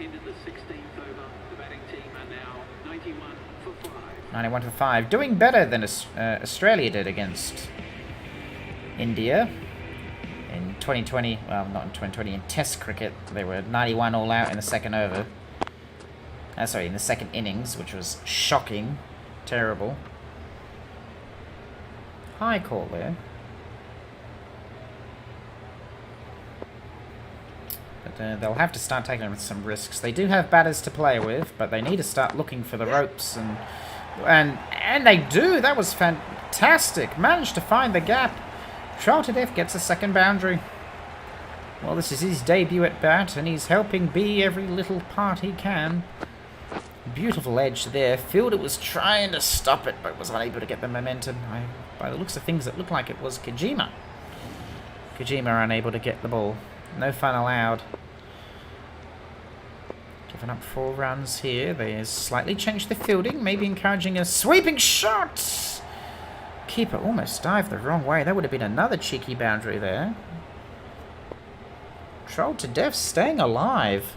D: Into the 16th over, the batting team are now 91 for 5.
A: 91 for 5. Doing better than Australia did against India in 2020. Well, not in 2020. In Test cricket, they were 91 all out in the second over. Sorry, in the second innings, which was shocking. Terrible. High call there. But they'll have to start taking some risks. They do have batters to play with, but they need to start looking for the ropes, and they do. That was fantastic. Managed to find the gap. Troll to Death gets a second boundary. Well, this is his debut at bat, and he's helping be every little part he can. Beautiful edge there. Fielder was trying to stop it, but was unable to get the momentum. By the looks of things, it looked like it was Kojima. Kojima unable to get the ball. No fun allowed. Giving up 4 runs here. They slightly changed the fielding, maybe encouraging a sweeping shot. Keeper almost dived the wrong way. That would have been another cheeky boundary there. Troll to Death staying alive.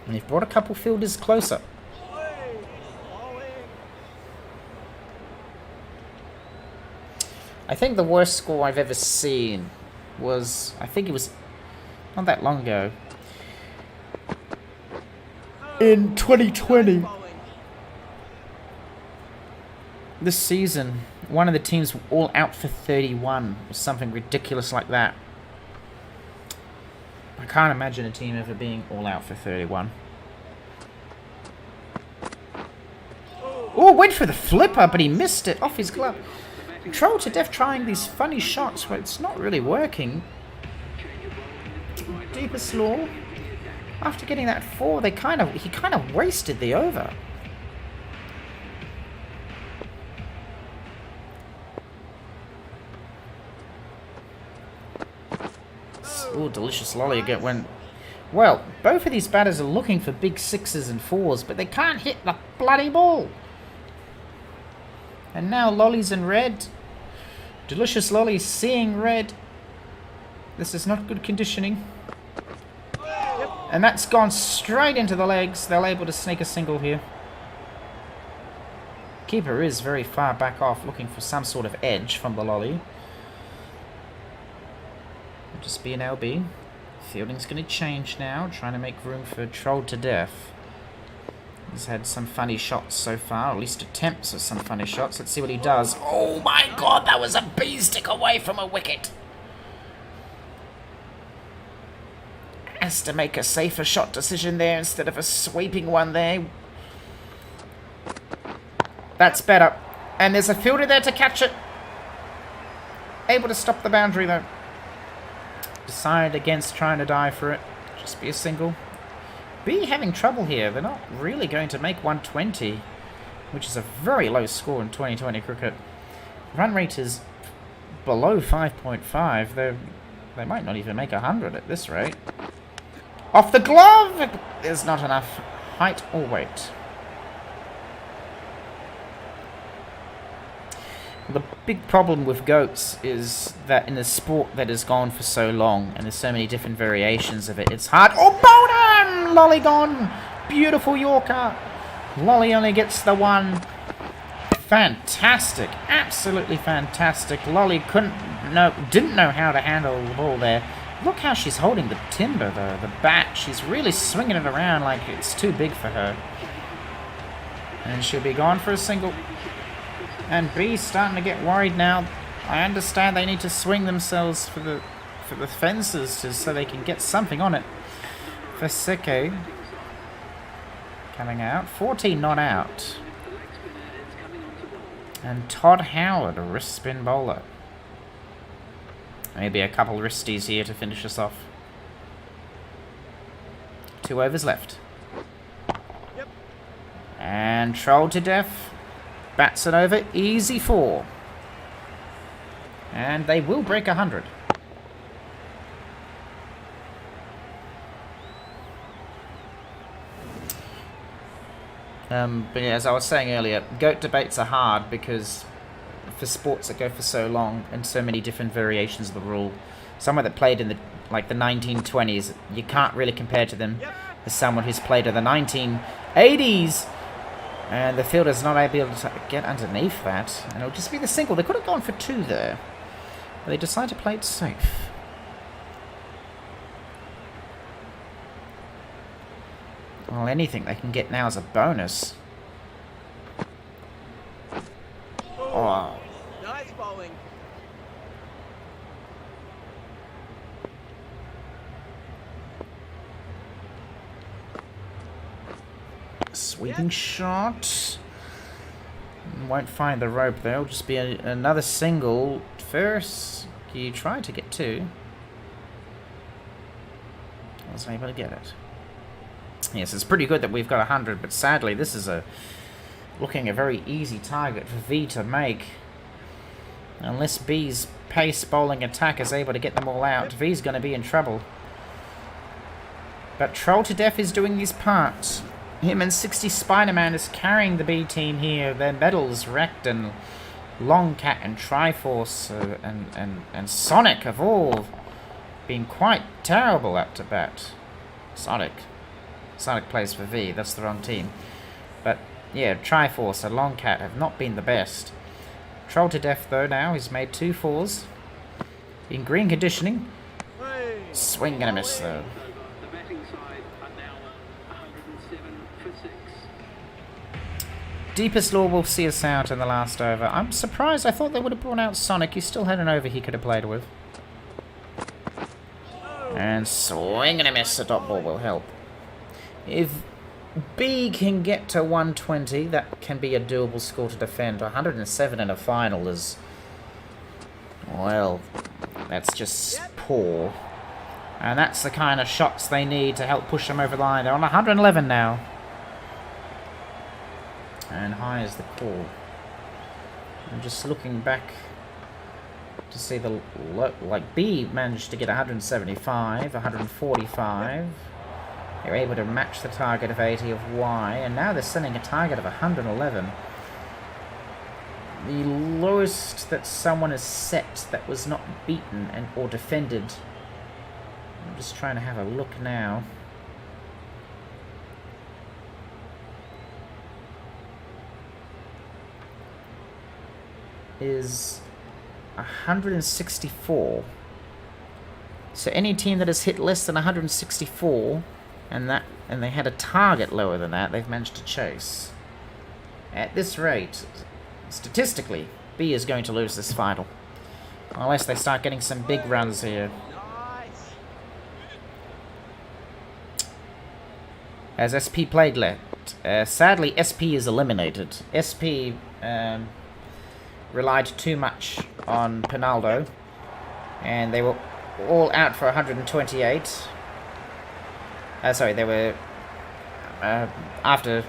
A: And they've brought a couple fielders closer. I think the worst score I've ever seen was, I think it was not that long ago, in 2020. This season, one of the teams were all out for 31, or something ridiculous like that. I can't imagine a team ever being all out for 31. Oh, went for the flipper, but he missed it off his glove. Troll to Death trying these funny shots where it's not really working. Deepest Law. After getting that 4, he kind of wasted the over. Oh, delicious lolly again went. Well, both of these batters are looking for big 6s and 4s, but they can't hit the bloody ball. And now lollies in red. Delicious lolly seeing red. This is not good conditioning. And that's gone straight into the legs. They're able to sneak a single here. Keeper is very far back off, looking for some sort of edge from the lolly. Just be an LB. Fielding's going to change now, trying to make room for Troll to Death. He's had some funny shots so far, or at least attempts at some funny shots. Let's see what he does. Oh my god, that was a bee stick away from a wicket. Has to make a safer shot decision there instead of a sweeping one there. That's better. And there's a fielder there to catch it. Able to stop the boundary though. Decide against trying to dive for it. Just be a single. B having trouble here. They're not really going to make 120, which is a very low score in 2020 cricket. Run rate is below 5.5. They might not even make 100 at this rate. Off the glove! There's not enough height or weight. The big problem with goats is that in a sport that has gone for so long, and there's so many different variations of it, it's hard. Oh, Bowden! Lolly gone! Beautiful Yorker. Lolly only gets the one. Fantastic. Absolutely fantastic. Lolly didn't know how to handle the ball there. Look how she's holding the timber, though. The bat, she's really swinging it around like it's too big for her. And she'll be gone for a single. And B's starting to get worried now. I understand they need to swing themselves for the fences so they can get something on it. Faseke coming out. 14 not out. And Todd Howard, a wrist spin bowler. Maybe a couple wristies here to finish us off. 2 overs left. Yep. And trolled to death. Bats it over. Easy 4. And they will break 100. But yeah, as I was saying earlier, GOAT debates are hard because for sports that go for so long and so many different variations of the rule, someone that played in the 1920s, you can't really compare to them as someone who's played in the 1980s. And the fielder's not able to get underneath that. And it'll just be the single. They could have gone for 2 there. But they decide to play it safe. Well, anything they can get now is a bonus. Oh.
C: Nice bowling.
A: Sweeping shot. Won't find the rope there. It'll just be another single. First, you tried to get 2. Wasn't able to get it. Yes, it's pretty good that we've got 100, but sadly this is looking a very easy target for V to make. Unless B's pace bowling attack is able to get them all out, V's going to be in trouble. But Troll to Death is doing his part. Him and 60 Spider-Man is carrying the B team here. Their medals, Wrecked and Longcat and Triforce and Sonic have all been quite terrible up to bat. Sonic plays for V, that's the wrong team. But yeah, Triforce and Longcat have not been the best. Troll to Death though now, he's made 2 4s. In green conditioning. Swing and a miss though.
D: The batting side are now 107 for 6.
A: Deepest Law will see us out in the last over. I'm surprised, I thought they would have brought out Sonic. He still had an over he could have played with. And swing and a miss, the dot ball will help. If B can get to 120, that can be a doable score to defend. 107 in a final is... well, that's just poor. And that's the kind of shots they need to help push them over the line. They're on 111 now. And high is the call. I'm just looking back to see the... like, B managed to get 175, 145... They're able to match the target of 80 of Y, and now they're sending a target of 111. The lowest that someone has set that was not beaten or defended. I'm just trying to have a look now. Is 164. So any team that has hit less than 164... and they had a target lower than that. They've managed to chase. At this rate, statistically, B is going to lose this final. Unless they start getting some big runs here. As SP played left. Sadly, SP is eliminated. SP relied too much on Pinaldo. And they were all out for 128. Sorry, they were... after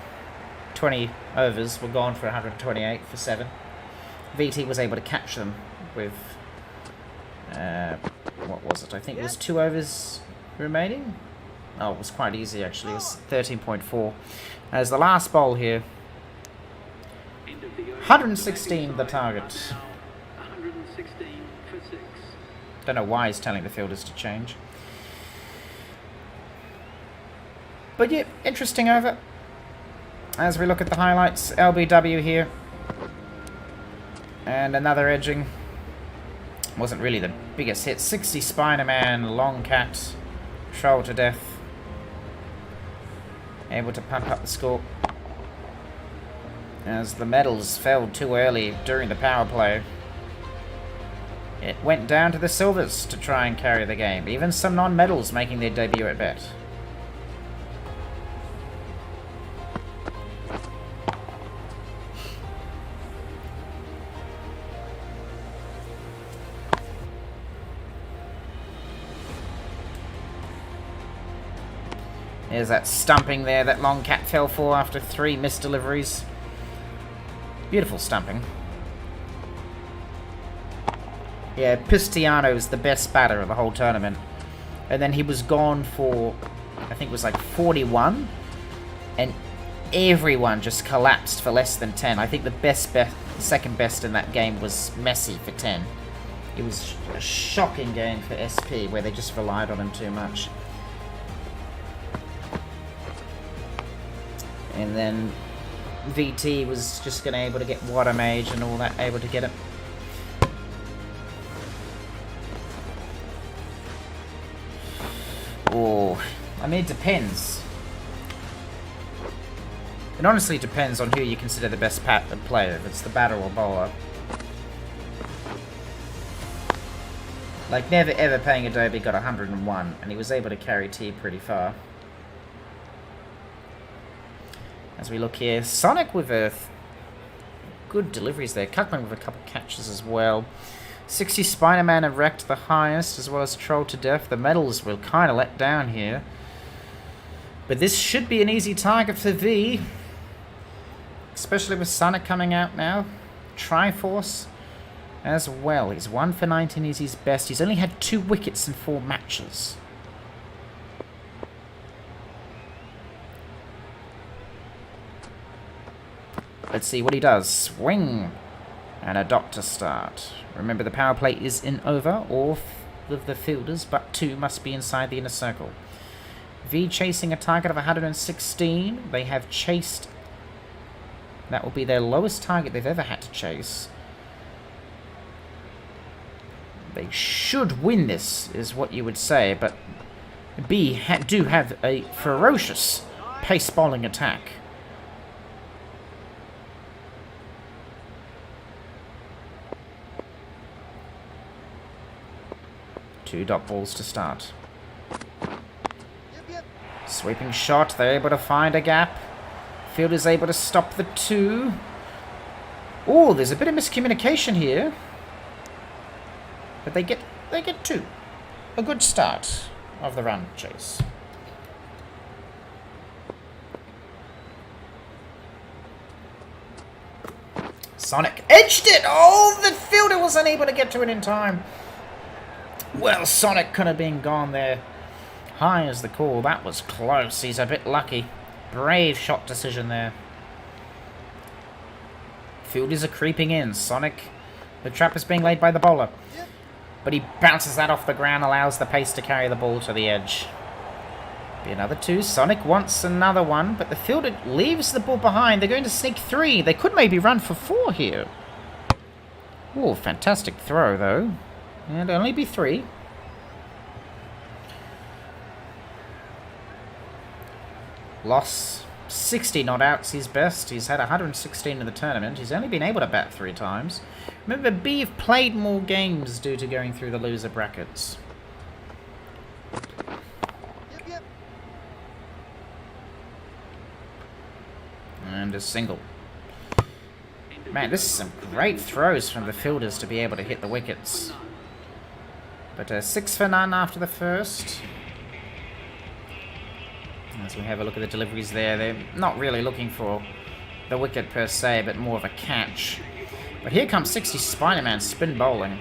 A: 20 overs, were gone for 128 for 7. VT was able to catch them with... what was it? I think it was 2 overs remaining. Oh, it was quite easy actually. It was 13.4. As the last bowl here, 116 the target.
D: 116 for 6.
A: Don't know why he's telling the fielders to change. But yeah, interesting over. As we look at the highlights, LBW here. And another edging. Wasn't really the biggest hit. 60 Spider-Man, Long Cat, Troll to Death. Able to pump up the score. As the medals fell too early during the power play. It went down to the silvers to try and carry the game. Even some non-medals making their debut at bat. There's that stumping there that Long Cat fell for after 3 missed deliveries. Beautiful stumping. Yeah, Pistiano's the best batter of the whole tournament. And then he was gone for, I think it was like 41. And everyone just collapsed for less than 10. I think the second best in that game was Messi for 10. It was a shocking game for SP where they just relied on him too much. And then VT was just going to able to get Water Mage and all that, able to get it. Oh, I mean, it depends. It honestly depends on who you consider the best player, if it's the batter or bowler. Like, never ever paying Adobe got 101, and he was able to carry T pretty far. As we look here, Sonic with good deliveries there. Cuckman with a couple catches as well. 60 Spider-Man have wrecked the highest, as well as Troll to Death. The medals will kind of let down here. But this should be an easy target for V. Especially with Sonic coming out now. Triforce as well. He's 1 for 19, is his best. He's only had 2 wickets in 4 matches. Let's see what he does. Swing. And a dot to start. Remember, the power play is in over. All of the fielders but 2 must be inside the inner circle. V chasing a target of 116. They have chased. That will be their lowest target they've ever had to chase. They should win this, is what you would say. But B do have a ferocious pace bowling attack. 2 dot balls to start. Sweeping shot, they're able to find a gap. Fielder's able to stop the 2. Oh, there's a bit of miscommunication here. But they get 2. A good start of the run chase. Sonic edged it! Oh, the fielder was unable to get to it in time. Well, Sonic could have been gone there. High as the call. That was close. He's a bit lucky. Brave shot decision there. Fielders are creeping in. Sonic, the trap is being laid by the bowler. But he bounces that off the ground, allows the pace to carry the ball to the edge. Be another 2. Sonic wants another one, but the fielder leaves the ball behind. They're going to sneak 3. They could maybe run for 4 here. Oh, fantastic throw, though. And only be 3. Loss 60 not outs his best. He's had 116 in the tournament. He's only been able to bat 3 times. Remember, B have played more games due to going through the loser brackets. And a single. Man, this is some great throws from the fielders to be able to hit the wickets. But 6 for none after the first. As we have a look at the deliveries there, they're not really looking for the wicket per se, but more of a catch. But here comes 60 Spider-Man spin bowling.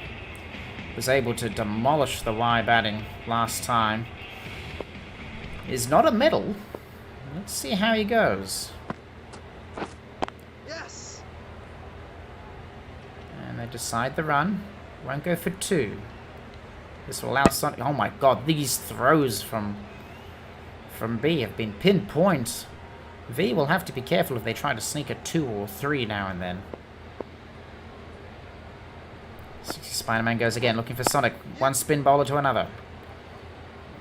A: Was able to demolish the Y batting last time. Is not a medal. Let's see how he goes.
C: Yes.
A: And they decide the run. Won't go for 2. This will allow Sonic... Oh my god, these throws from B have been pinpoint. V will have to be careful if they try to sneak a 2 or 3 now and then. 60 Spider-Man goes again, looking for Sonic. One spin bowler to another.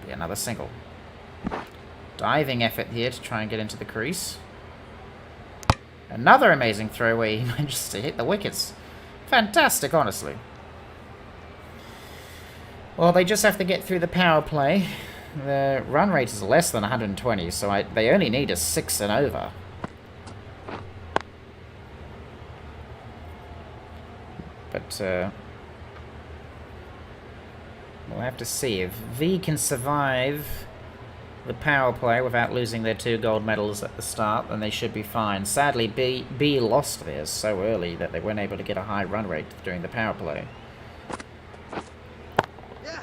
A: Be another single. Diving effort here to try and get into the crease. Another amazing throw where he manages to hit the wickets. Fantastic, honestly. Well, they just have to get through the power play. The run rate is less than 120, so they only need a 6 and over. But we'll have to see if V can survive the power play without losing their 2 gold medals at the start, then they should be fine. Sadly, B lost theirs so early that they weren't able to get a high run rate during the power play.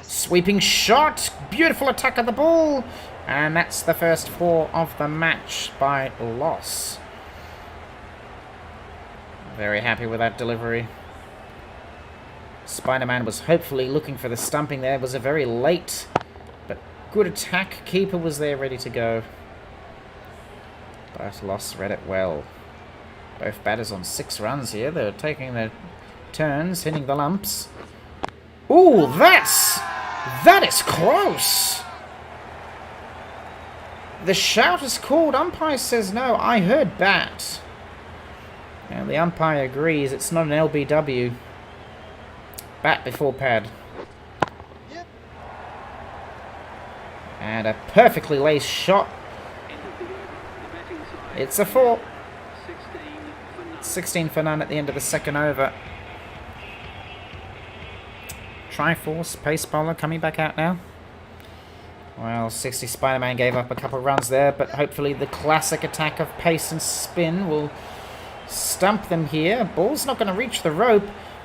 A: Sweeping shot! Beautiful attack of the ball! And that's the first 4 of the match by loss. Very happy with that delivery. Spider-Man was hopefully looking for the stumping there. It was a very late but good attack. Keeper was there ready to go. But loss read it well. Both batters on 6 runs here. They're taking their turns, hitting the lumps. Ooh, that is close! The shout is called. Umpire says no. I heard bat. And the umpire agrees. It's not an LBW. Bat before pad.
C: Yep.
A: And a perfectly laced shot. It's a 4. 16 for none at the end of the second over. Triforce, pace bowler coming back out now. Well, 60 Spider-Man gave up a couple of runs there, but hopefully the classic attack of pace and spin will stump them here. Ball's not going to reach the rope.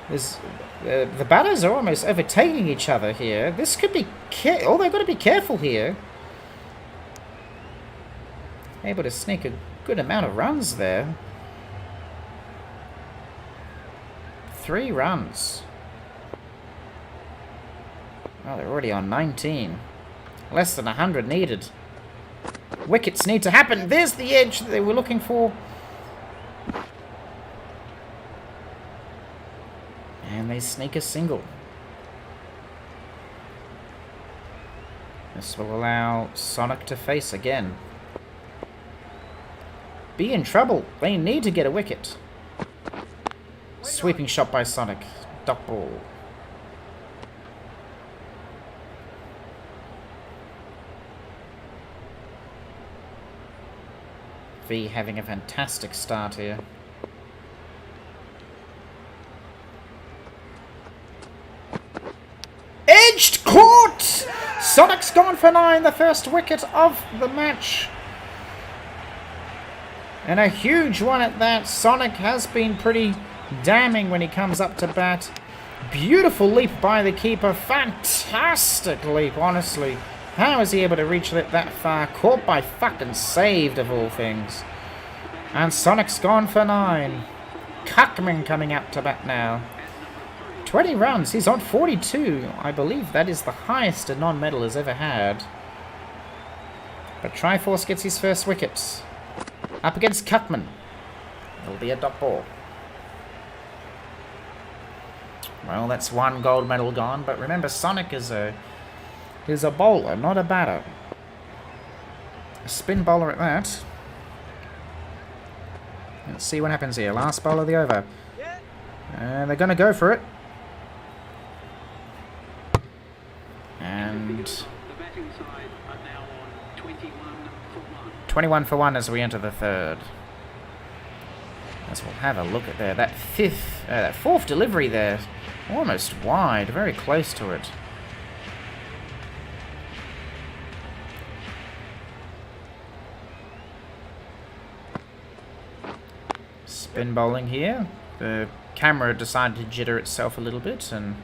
A: The batters are almost overtaking each other here. This could be... Oh, they've got to be careful here. Able to sneak a good amount of runs there. 3 runs. Oh, they're already on 19. Less than 100 needed. Wickets need to happen. There's the edge that they were looking for. And they sneak a single. This will allow Sonic to face again. Be in trouble. They need to get a wicket. Sweeping shot by Sonic. Dot ball. V having a fantastic start here. Edged caught! Sonic's gone for 9, the first wicket of the match. And a huge one at that. Sonic has been pretty damning when he comes up to bat. Beautiful leap by the keeper. Fantastic leap, honestly. How is he able to reach it that far? Caught by fucking saved, of all things. And Sonic's gone for 9. Cuckman coming up to bat now. 20 runs. He's on 42. I believe that is the highest a non-medal has ever had. But Triforce gets his first wicket. Up against Cuckman. It'll be a dot ball. Well, that's 1 gold medal gone. But remember, Sonic is a bowler, not a batter. A spin bowler at that. Let's see what happens here. Last bowl of the over. And they're going to go for it. And
D: The batting side are now on 21 for 1.
A: 21 for 1 as we enter the third. As we'll have a look at there. That fourth delivery there. Almost wide. Very close to it. Spin bowling here. The camera decided to jitter itself a little bit and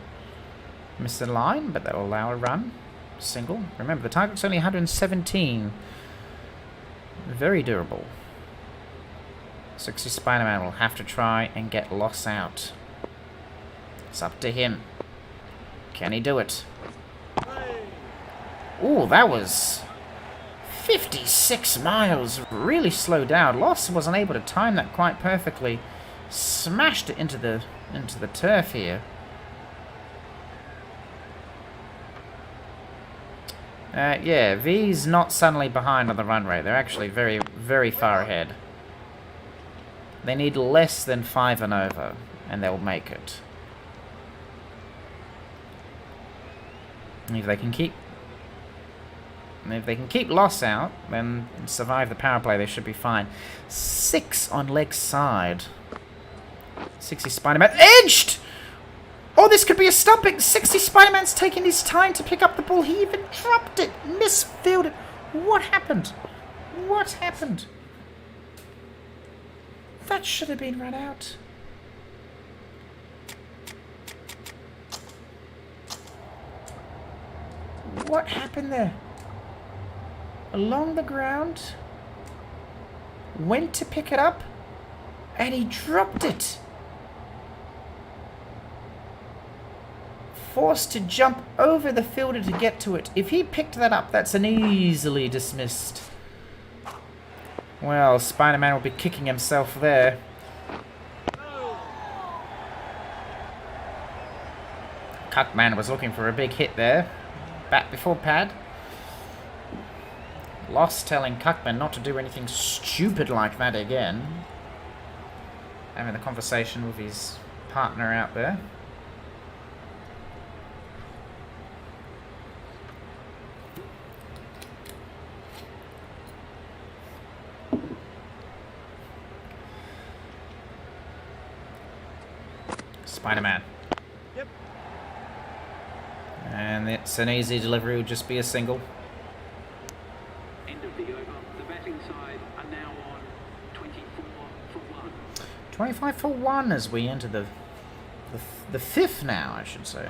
A: miss the line, but that'll allow a run. Single. Remember, the target's only 117. Very durable. 60 Spider-Man will have to try and get Loss out. It's up to him. Can he do it? Ooh, that was 56 miles. Really slowed down. Loss wasn't able to time that quite perfectly. Smashed it into the turf here. Yeah, V's not suddenly behind on the run rate. They're actually very, very far ahead. They need less than 5 and over, and they'll make it. And if they can keep Loss out, then survive the power play, they should be fine. 6 on leg side. 60 Spider-Man edged! Oh, this could be a stumping. 60 Spider-Man's taking his time to pick up the ball. He even dropped it. Misfielded. What happened? What happened? That should have been run out. What happened there? Along the ground. Went to pick it up. And he dropped it. Forced to jump over the fielder to get to it. If he picked that up, that's an easily dismissed. Well, Spider-Man will be kicking himself there. Cuckman was looking for a big hit there. Bat before pad. Loss telling Cuckman not to do anything stupid like that again. Having a conversation with his partner out there. Spider-Man. Yep. And it's an easy delivery, would just be a single.
D: End of the over. The batting side are now on 24 for 1.
A: 25 for 1 as we enter the fifth now, I should say.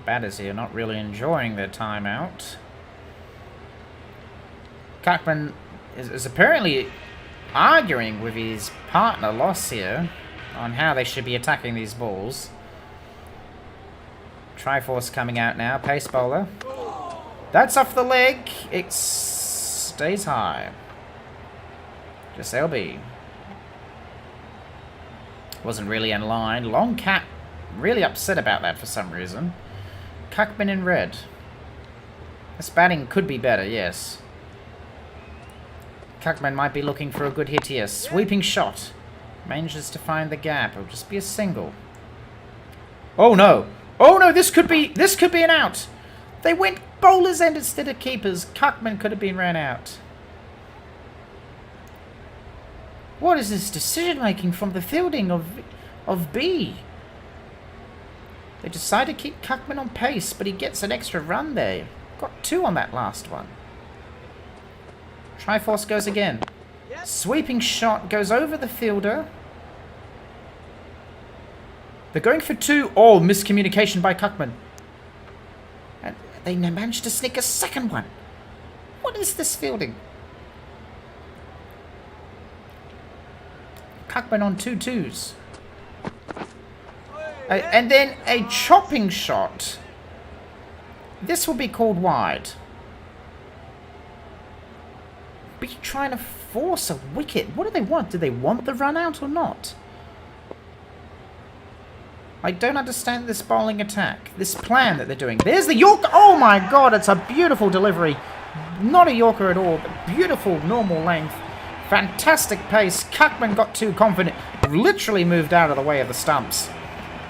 A: Batters here not really enjoying their timeout. Cuckman is apparently arguing with his partner Loss here on how they should be attacking these balls. Triforce coming out now, pace bowler. That's off the leg. It stays high. Just LB. Wasn't really in line. Long Cat really upset about that for some reason. Cuckman in red. This batting could be better, yes. Cuckman might be looking for a good hit here. Sweeping shot. Manages to find the gap. It'll just be a single. Oh no! Oh no! This could be an out. They went bowler's end instead of keepers. Cuckman could have been ran out. What is this decision making from the fielding of B? They decide to keep Cuckman on pace, but he gets an extra run there. Got 2 on that last one. Triforce goes again. Sweeping shot goes over the fielder. They're going for 2. Oh, miscommunication by Cuckman. And they managed to sneak a second one. What is this fielding? Cuckman on 2 twos. And then a chopping shot. This will be called wide. Be trying to force a wicket. What do they want? Do they want the run out or not? I don't understand this bowling attack. This plan that they're doing. There's the Yorker. Oh my god, it's a beautiful delivery. Not a Yorker at all, but beautiful normal length. Fantastic pace. Cuckman got too confident. Literally moved out of the way of the stumps.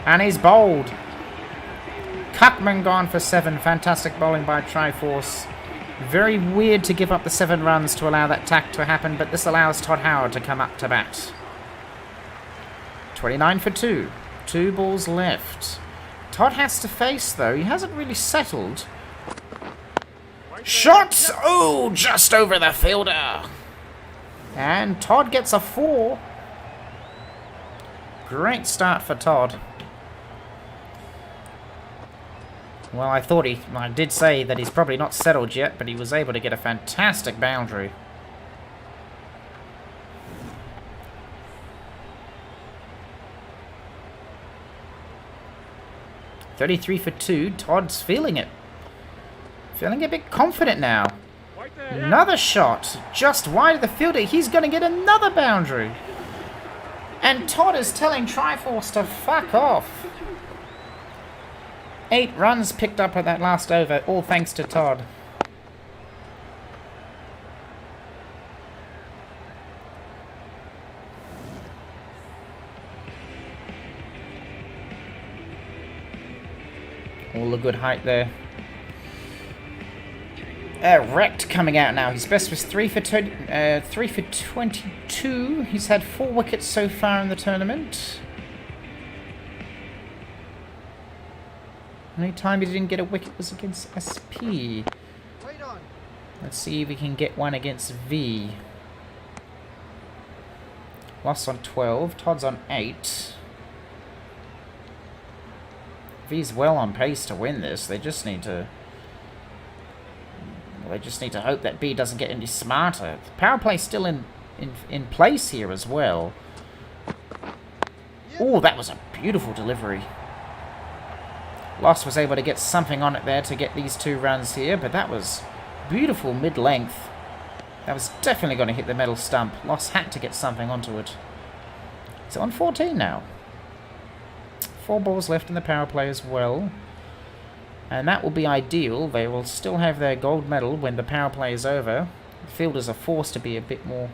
A: And he's bowled. Cuckman gone for 7. Fantastic bowling by Triforce. Very weird to give up the 7 runs to allow that tack to happen, but this allows Todd Howard to come up to bat. 29 for 2. 2 balls left. Todd has to face, though. He hasn't really settled. Shots! Oh, just over the fielder. And Todd gets a 4. Great start for Todd. Well, I did say that he's probably not settled yet, but he was able to get a fantastic boundary. $33 for 2. Todd's feeling it. Feeling a bit confident now. Another shot. Just wide of the fielder. He's going to get another boundary. And Todd is telling Triforce to fuck off. 8 runs picked up at that last over, all thanks to Todd. All the good height there. Wrecked coming out now. His best was 3 for 22. He's had 4 wickets so far in the tournament. The only time he didn't get a wicket was against SP. Let's see if we can get one against V. Lost on 12. Todd's on 8. V's well on pace to win this. They just need to... Well, they just need to hope that B doesn't get any smarter. The power play's still in place here as well. Oh, that was a beautiful delivery. Loss was able to get something on it there to get these 2 runs here, but that was beautiful mid-length. That was definitely going to hit the metal stump. Loss had to get something onto it. It's on 14 now. 4 balls left in the power play as well. And that will be ideal. They will still have their gold medal when the power play is over. The fielders are forced to be a bit more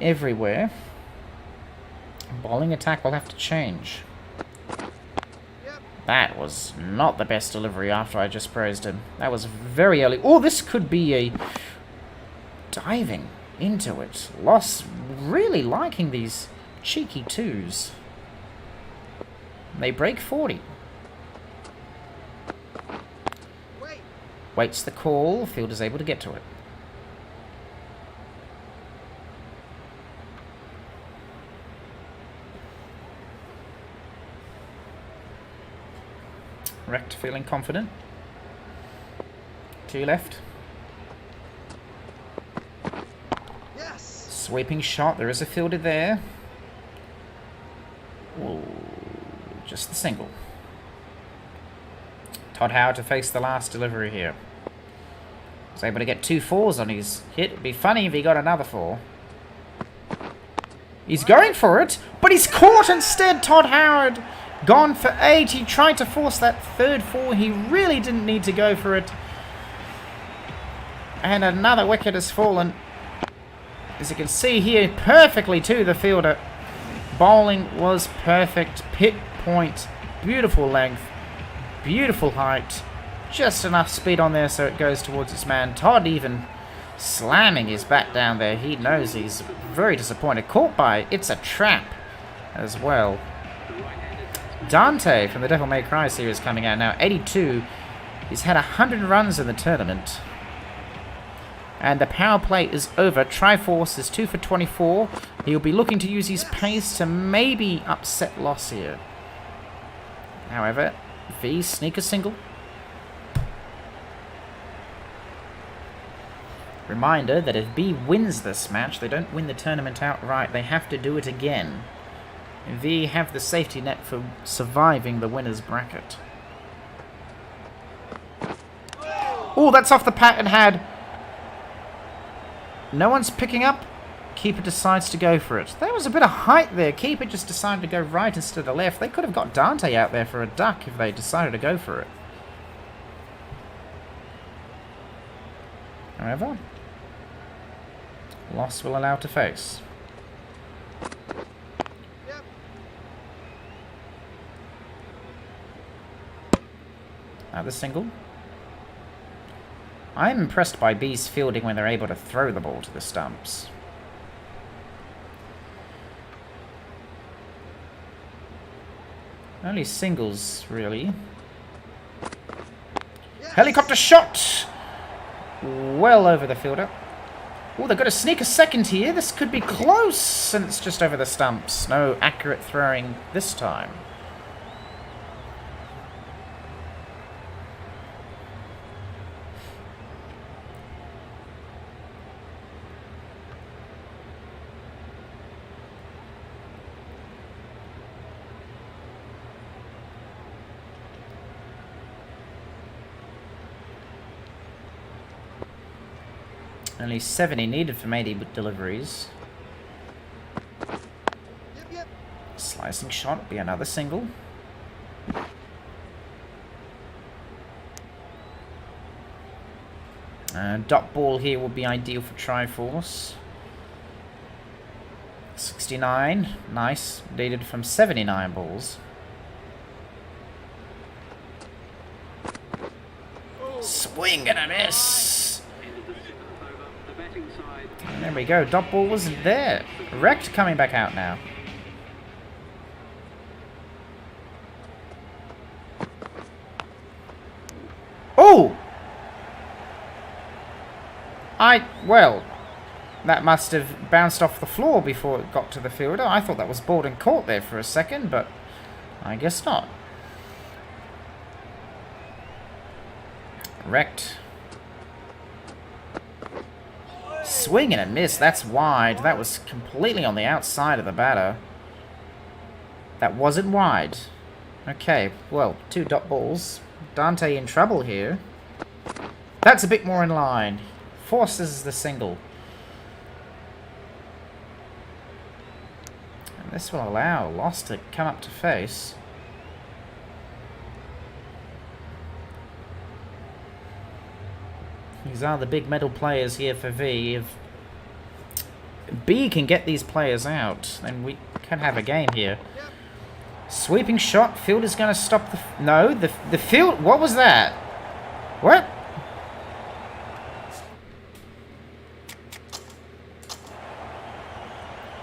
A: everywhere. Bowling attack will have to change. That was not the best delivery after I just praised him. That was very early. Oh, this could be a... diving into it. Loss really liking these cheeky 2s. They break 40. Waits the call. Fielder's able to get to it. Wrecked, feeling confident. 2 left. Yes. Sweeping shot. There is a fielder there. Ooh, just the single. Todd Howard to face the last delivery here. Was able to get 2 4s on his hit. It'd be funny if he got another 4. He's going for it, but he's caught instead. Todd Howard gone for 8. He tried to force that 3rd 4. He really didn't need to go for it. And another wicket has fallen. As you can see here, perfectly to the fielder. Bowling was perfect. Pit point. Beautiful length. Beautiful height. Just enough speed on there so it goes towards its man. Todd even slamming his bat down there. He knows he's very disappointed. Caught by It's a Trap as well. Dante from the Devil May Cry series coming out now. 82. He's had 100 runs in the tournament. And the power play is over. Triforce is 2 for 24. He'll be looking to use his pace to maybe upset Loss here. However, V sneak a single. Reminder that if B wins this match, they don't win the tournament outright. They have to do it again. V have the safety net for surviving the winner's bracket. Oh, that's off the pat and had. No one's picking up. Keeper decides to go for it. There was a bit of height there. Keeper just decided to go right instead of left. They could have got Dante out there for a duck if they decided to go for it. However, loss will allow to face. The single. I'm impressed by B's fielding when they're able to throw the ball to the stumps. Only singles, really. Helicopter shot! Well over the fielder. Oh, they've got to sneak a second here. This could be close, and it's just over the stumps. No accurate throwing this time. Only 70 needed from 80 deliveries. Slicing shot would be another single. Dot ball here would be ideal for Triforce. 69, nice. Needed from 79 balls. Swing and a miss. And there we go. Dot ball was there. Wrecked coming back out now. Oh! Well, that must have bounced off the floor before it got to the fielder. I thought that was balled and caught there for a second, but I guess not. Wrecked. Swing and a miss. That's wide. That was completely on the outside of the batter. That wasn't wide. Okay, well, 2 dot balls. Dante in trouble here. That's a bit more in line. Forces the single. And this will allow Loss to come up to face. These are the big medal players here for V. If B can get these players out, then we can have a game here. Sweeping shot. Fielder's going to stop the... No, the field... What was that? What?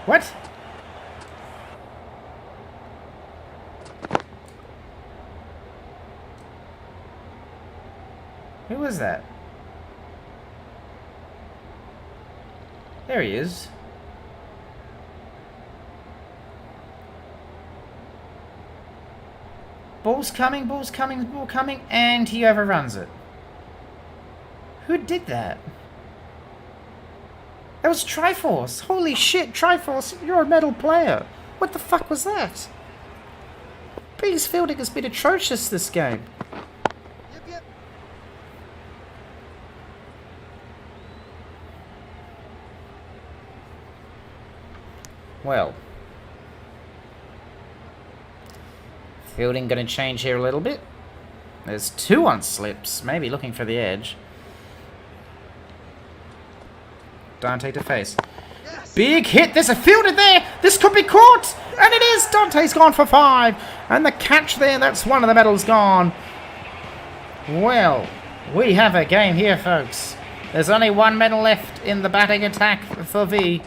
A: What? Who was that? There he is. Ball's coming, ball coming, and he overruns it. Who did that? That was Triforce. Holy shit, Triforce, you're a medal player. What the fuck was that? B's fielding has been atrocious this game. Well, fielding going to change here a little bit. There's 2 on slips, maybe looking for the edge. Dante to face. Big hit, there's a fielder there! This could be caught! And it is! Dante's gone for 5! And the catch there, that's one of the medals gone. Well, we have a game here, folks. There's only 1 medal left in the batting attack for V.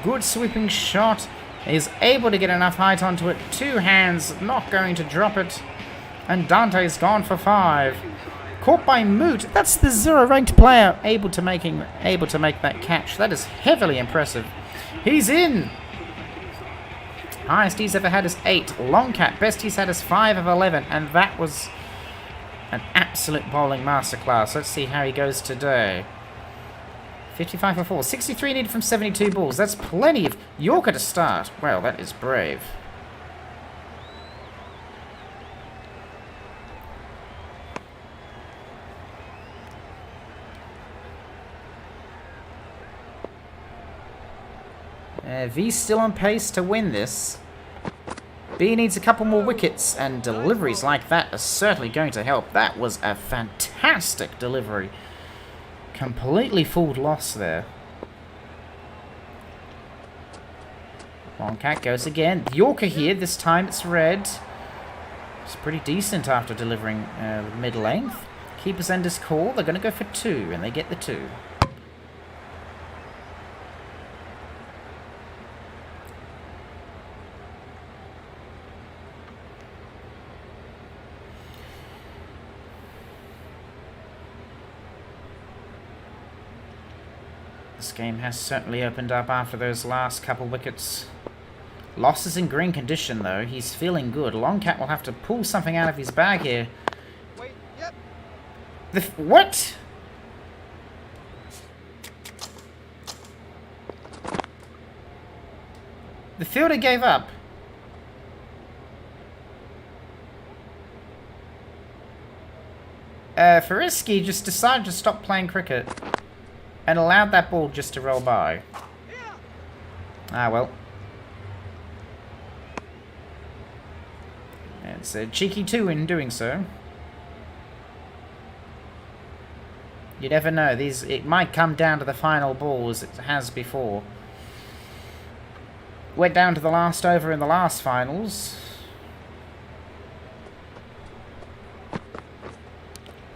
A: Good sweeping shot. Is able to get enough height onto it. 2 hands, not going to drop it. And Dante's gone for 5. Caught by Moot. That's the 0-ranked player able to make that catch. That is heavily impressive. He's in. Highest he's ever had is 8. Long cat. Best he's had is 5 of 11. And that was an absolute bowling masterclass. Let's see how he goes today. 55 for 4. 63 needed from 72 balls. That's plenty of Yorker to start. Well, that is brave. V's still on pace to win this. B needs a couple more wickets, and deliveries like that are certainly going to help. That was a fantastic delivery. Completely fooled Loss there. Longcat goes again. Yorker here, this time it's red. It's pretty decent after delivering mid-length. Keeper's end is call. They're going to go for 2, and they get the 2. This game has certainly opened up after those last couple wickets. Loss is in green condition, though. He's feeling good. Longcat will have to pull something out of his bag here.
C: Wait, yep.
A: What? The fielder gave up. Fariski just decided to stop playing cricket and allowed that ball just to roll by. Ah, well. It's a cheeky 2 in doing so. You never know. It might come down to the final ball as it has before. Went down to the last over in the last finals.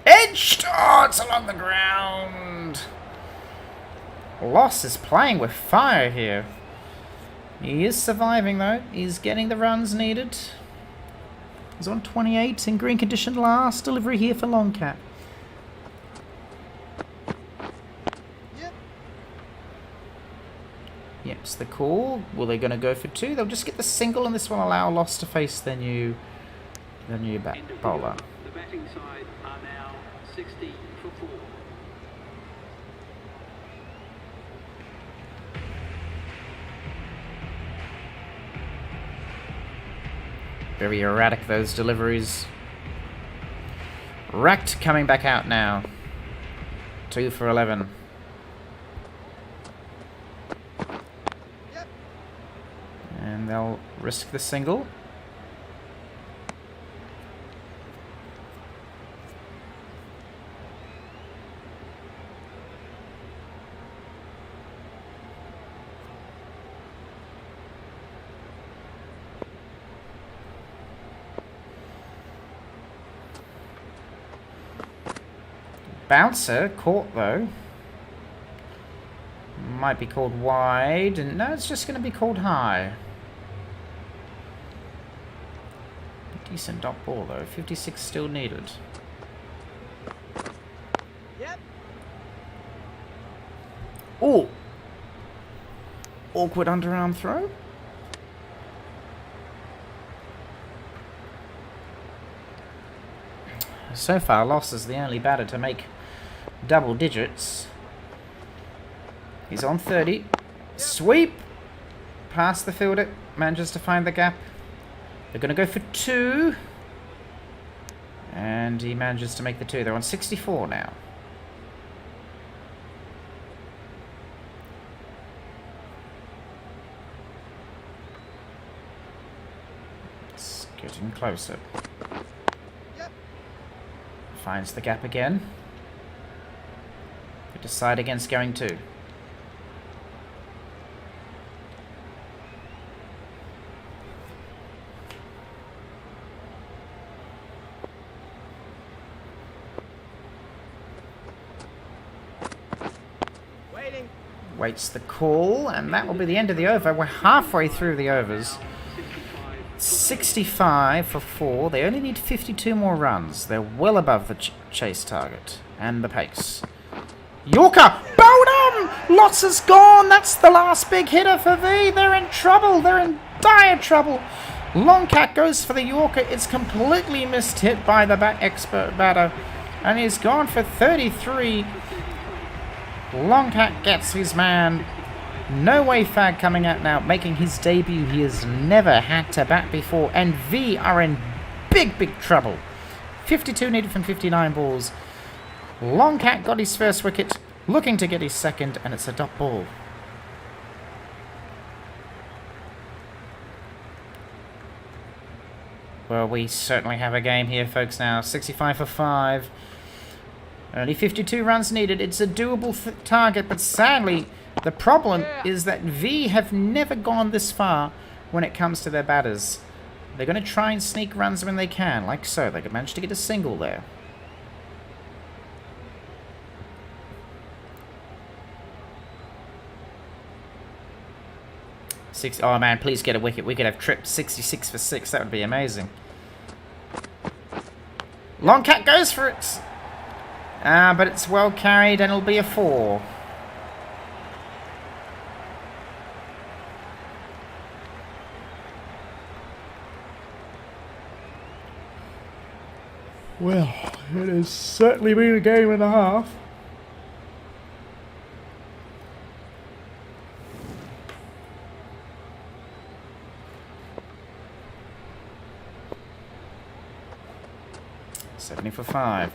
A: Edged! Oh, it's along the ground. Loss is playing with fire here. He is surviving, though. He's getting the runs needed. He's on 28 in green condition. Last delivery here for Longcat. Yep, it's the call. Well, they're going to go for 2. They'll just get the single, and this will allow Loss to face their new bowler.
D: The batting side are now 60 for 4.
A: Very erratic, those deliveries. Racked coming back out now. 2 for 11.
C: Yep.
A: And they'll risk the single. Bouncer caught though. Might be called wide, and no, it's just going to be called high. Decent dot ball though. 56 still needed.
C: Yep.
A: Oh, awkward underarm throw. So far, Loss is the only batter to make double digits. He's on 30. Sweep! Past the fielder. Manages to find the gap. They're going to go for 2. And he manages to make the 2. They're on 64 now. It's getting closer. Finds the gap again. They decide against going 2.
C: Waiting.
A: Waits the call, and that will be the end of the over. We're halfway through the overs. 65 for 4. They only need 52 more runs. They're well above the chase target and the pace. Yorker! Bowden! Lots is gone. That's the last big hitter for V. They're in trouble. They're in dire trouble. Longcat goes for the Yorker. It's completely missed hit by the expert batter. And he's gone for 33. Longcat gets his man. No way Fag coming out now, making his debut. He has never had to bat before, and V are in big, big trouble. 52 needed from 59 balls. Longcat got his first wicket, looking to get his second, and it's a dot ball. Well, we certainly have a game here, folks, now. 65 for 5. Only 52 runs needed. It's a doable target, but sadly, the problem is that V have never gone this far when it comes to their batters. They're going to try and sneak runs when they can, like so. They could manage to get a single there. Oh man, please get a wicket. We could have tripped 66 for 6. That would be amazing. Long cat goes for it. But it's well carried and it'll be a 4. Well, it has certainly been a game and a half. For 5.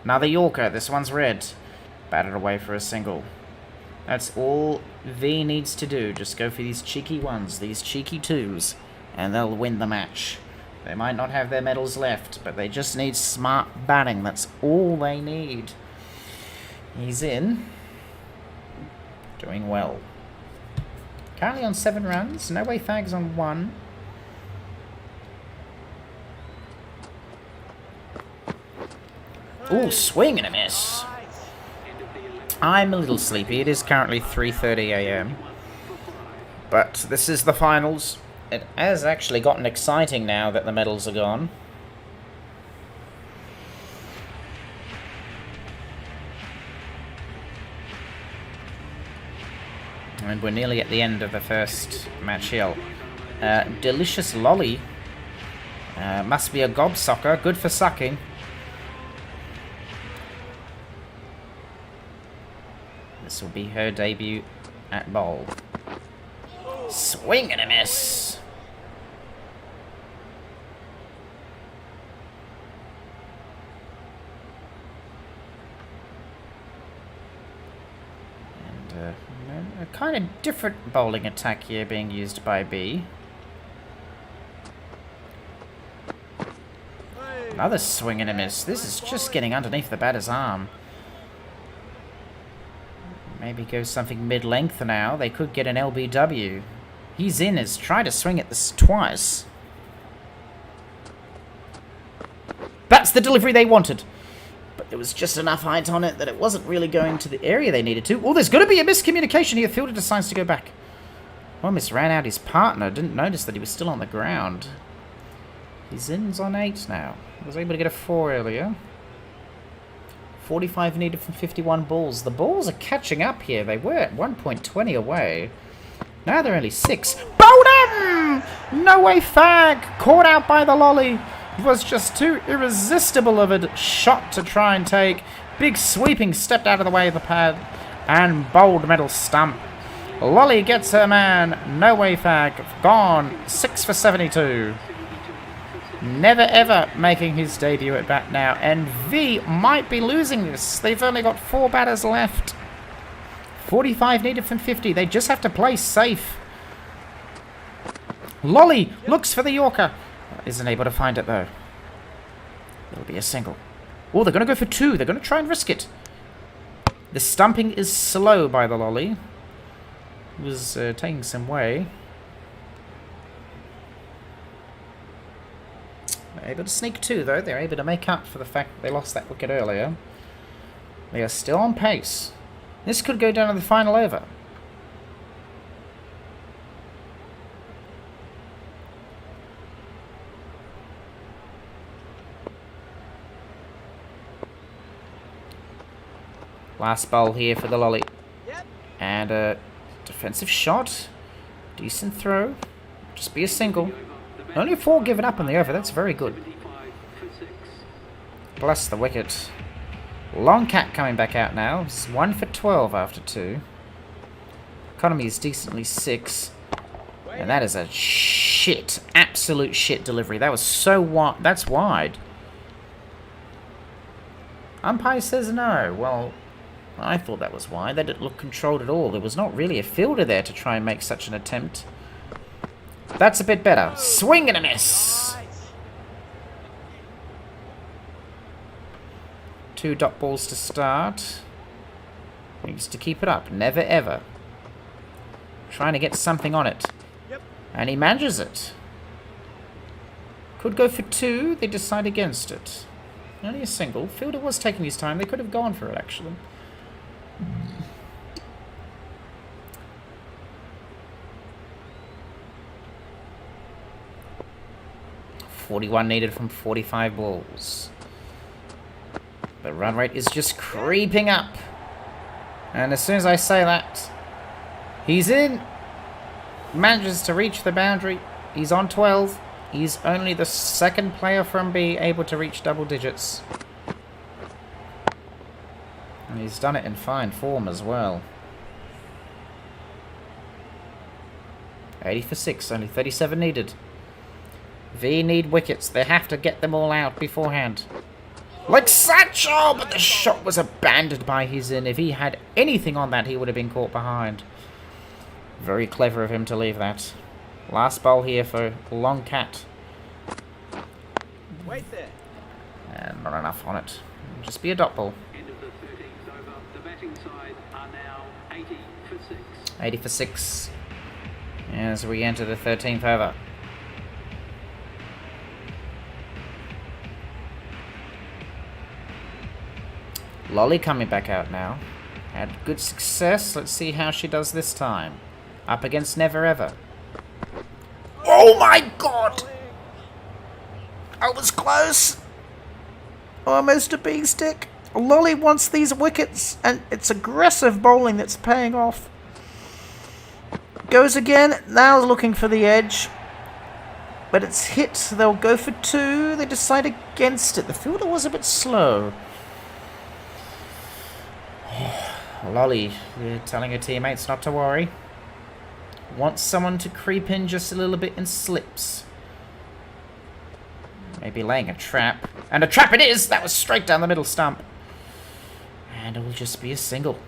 A: Another Yorker. This one's red. Batted away for a single. That's all V needs to do. Just go for these cheeky ones, these cheeky 2s, and they'll win the match. They might not have their medals left, but they just need smart batting. That's all they need. He's in. Doing well. Currently on 7 runs. No way fags on 1. Ooh, swing and a miss. I'm a little sleepy. It is currently 3:30 AM. But this is the finals. It has actually gotten exciting now that the medals are gone. And we're nearly at the end of the first match here. Delicious Lolly. Must be a gobsucker. Good for sucking. This will be her debut at bowl. Swing and a miss. And a kind of different bowling attack here being used by B. Another swing and a miss. This is just getting underneath the batter's arm. Maybe go something mid-length now. They could get an LBW. He's in. Has tried to swing at this twice. That's the delivery they wanted. But there was just enough height on it that it wasn't really going to the area they needed to. Oh, there's going to be a miscommunication here. Fielder decides to go back. Almost ran out his partner. Didn't notice that he was still on the ground. His in's on 8 now. Was able to get a 4 earlier. 45 needed from 51 balls. The balls are catching up here. They were at 1.20 away. Now they're only 6. Bowden! No way fag! Caught out by the lolly. It was just too irresistible of a shot to try and take. Big sweeping stepped out of the way of the pad. And bowled middle stump. Lolly gets her man. No way fag. Gone. 6 for 72. Never ever making his debut at bat now, and V might be losing this. They've only got 4 batters left. 45 needed from 50. They just have to play safe. Lolly looks for the Yorker. Isn't able to find it though. It'll be a single. Oh, they're going to go for 2. They're going to try and risk it. The stumping is slow by the Lolly. It was taking some way. They're able to sneak 2, though. They're able to make up for the fact that they lost that wicket earlier. They are still on pace. This could go down to the final over. Last bowl here for the Lolly. And a defensive shot. Decent throw. Just be a single. Only 4 given up on the over. That's very good. Bless the wicket. Long cat coming back out now. It's 1 for 12 after 2. Economy is decently 6. And that is a shit. Absolute shit delivery. That was so wide. That's wide. Umpire says no. Well, I thought that was wide. That didn't look controlled at all. There was not really a fielder there to try and make such an attempt. That's a bit better. Swing and a miss. 2 dot balls to start. Needs to keep it up. Never ever. Trying to get something on it. And he manages it. Could go for 2. They decide against it. Only a single. Fielder was taking his time. They could have gone for it, actually. .41 needed from 45 balls. The run rate is just creeping up. And as soon as I say that, he's in. Manages to reach the boundary. He's on 12. He's only the 2nd player from B able to reach double digits. And he's done it in fine form as well. 80 for 6, only 37 needed. V need wickets. They have to get them all out beforehand. Like such! Oh, but the shot was abandoned by his in. If he had anything on that, he would have been caught behind. Very clever of him to leave that. Last bowl here for Long Cat.
C: Wait there.
A: And not enough on it. Just be a dot ball.
D: End of the 13th over. The batting side are now 80 for 6.
A: 80 for 6. As we enter the 13th over. Lolly coming back out now. Had good success. Let's see how she does this time. Up against Never Ever. Oh my god! I was close. Almost a big stick. Lolly wants these wickets, and it's aggressive bowling that's paying off. Goes again. Now looking for the edge. But it's hit. They'll go for 2. They decide against it. The fielder was a bit slow. Lolly, you're telling her teammates not to worry. Wants someone to creep in just a little bit in slips. Maybe laying a trap. And a trap it is! That was straight down the middle stump. And it will just be a single.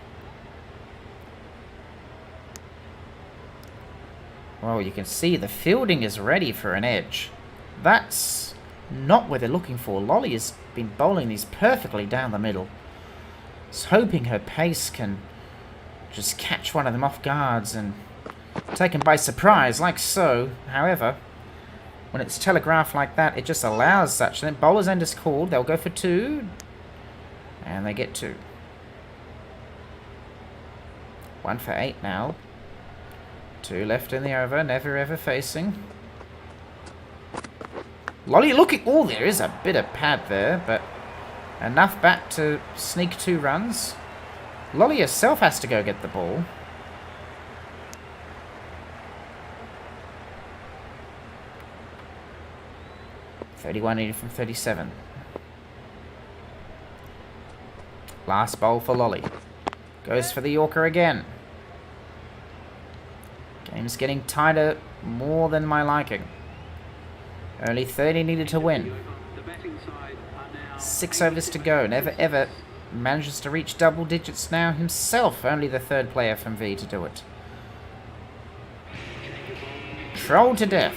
A: Well, you can see the fielding is ready for an edge. That's not what they're looking for. Lolly has been bowling these perfectly down the middle. Just hoping her pace can just catch one of them off guards and take him by surprise, like so. However, when it's telegraphed like that, it just allows such. Then bowler's end is called. They'll go for 2. And they get 2. 1 for 8 now. 2 left in the over. Never ever facing. Lolly looking. Oh, there is a bit of pad there, but enough bat to sneak 2 runs. Lolly herself has to go get the ball. .31 needed from 37. Last bowl for Lolly. Goes for the Yorker again. Game's getting tighter more than my liking. Only 30 needed to win. 6 overs to go. Never ever manages to reach double digits now himself. Only the 3rd player from V to do it. Troll to death.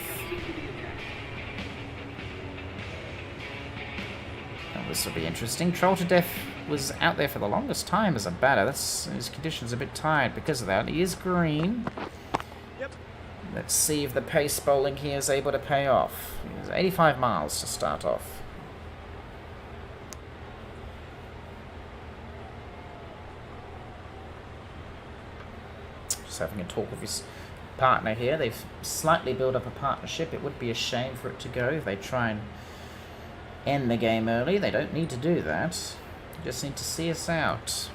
A: Now this will be interesting. Troll to death was out there for the longest time as a batter. His condition's a bit tired because of that. He is green. Let's see if the pace bowling here is able to pay off. He has 85 miles to start off. Just having a talk with his partner here. They've slightly built up a partnership. It would be a shame for it to go if they try and end the game early. They don't need to do that. They just need to see us out.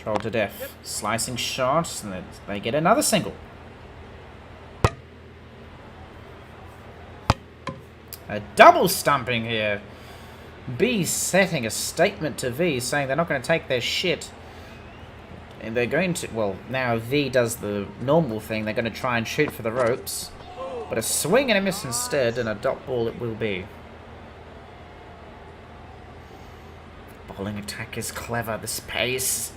A: Troll to death. Slicing shot, and they get another single. A double stumping here. B setting a statement to V, saying they're not going to take their shit. And they're going to... Well, now V does the normal thing. They're going to try and shoot for the ropes. But a swing and a miss instead, and a dot ball it will be. pulling attack is clever. This pace,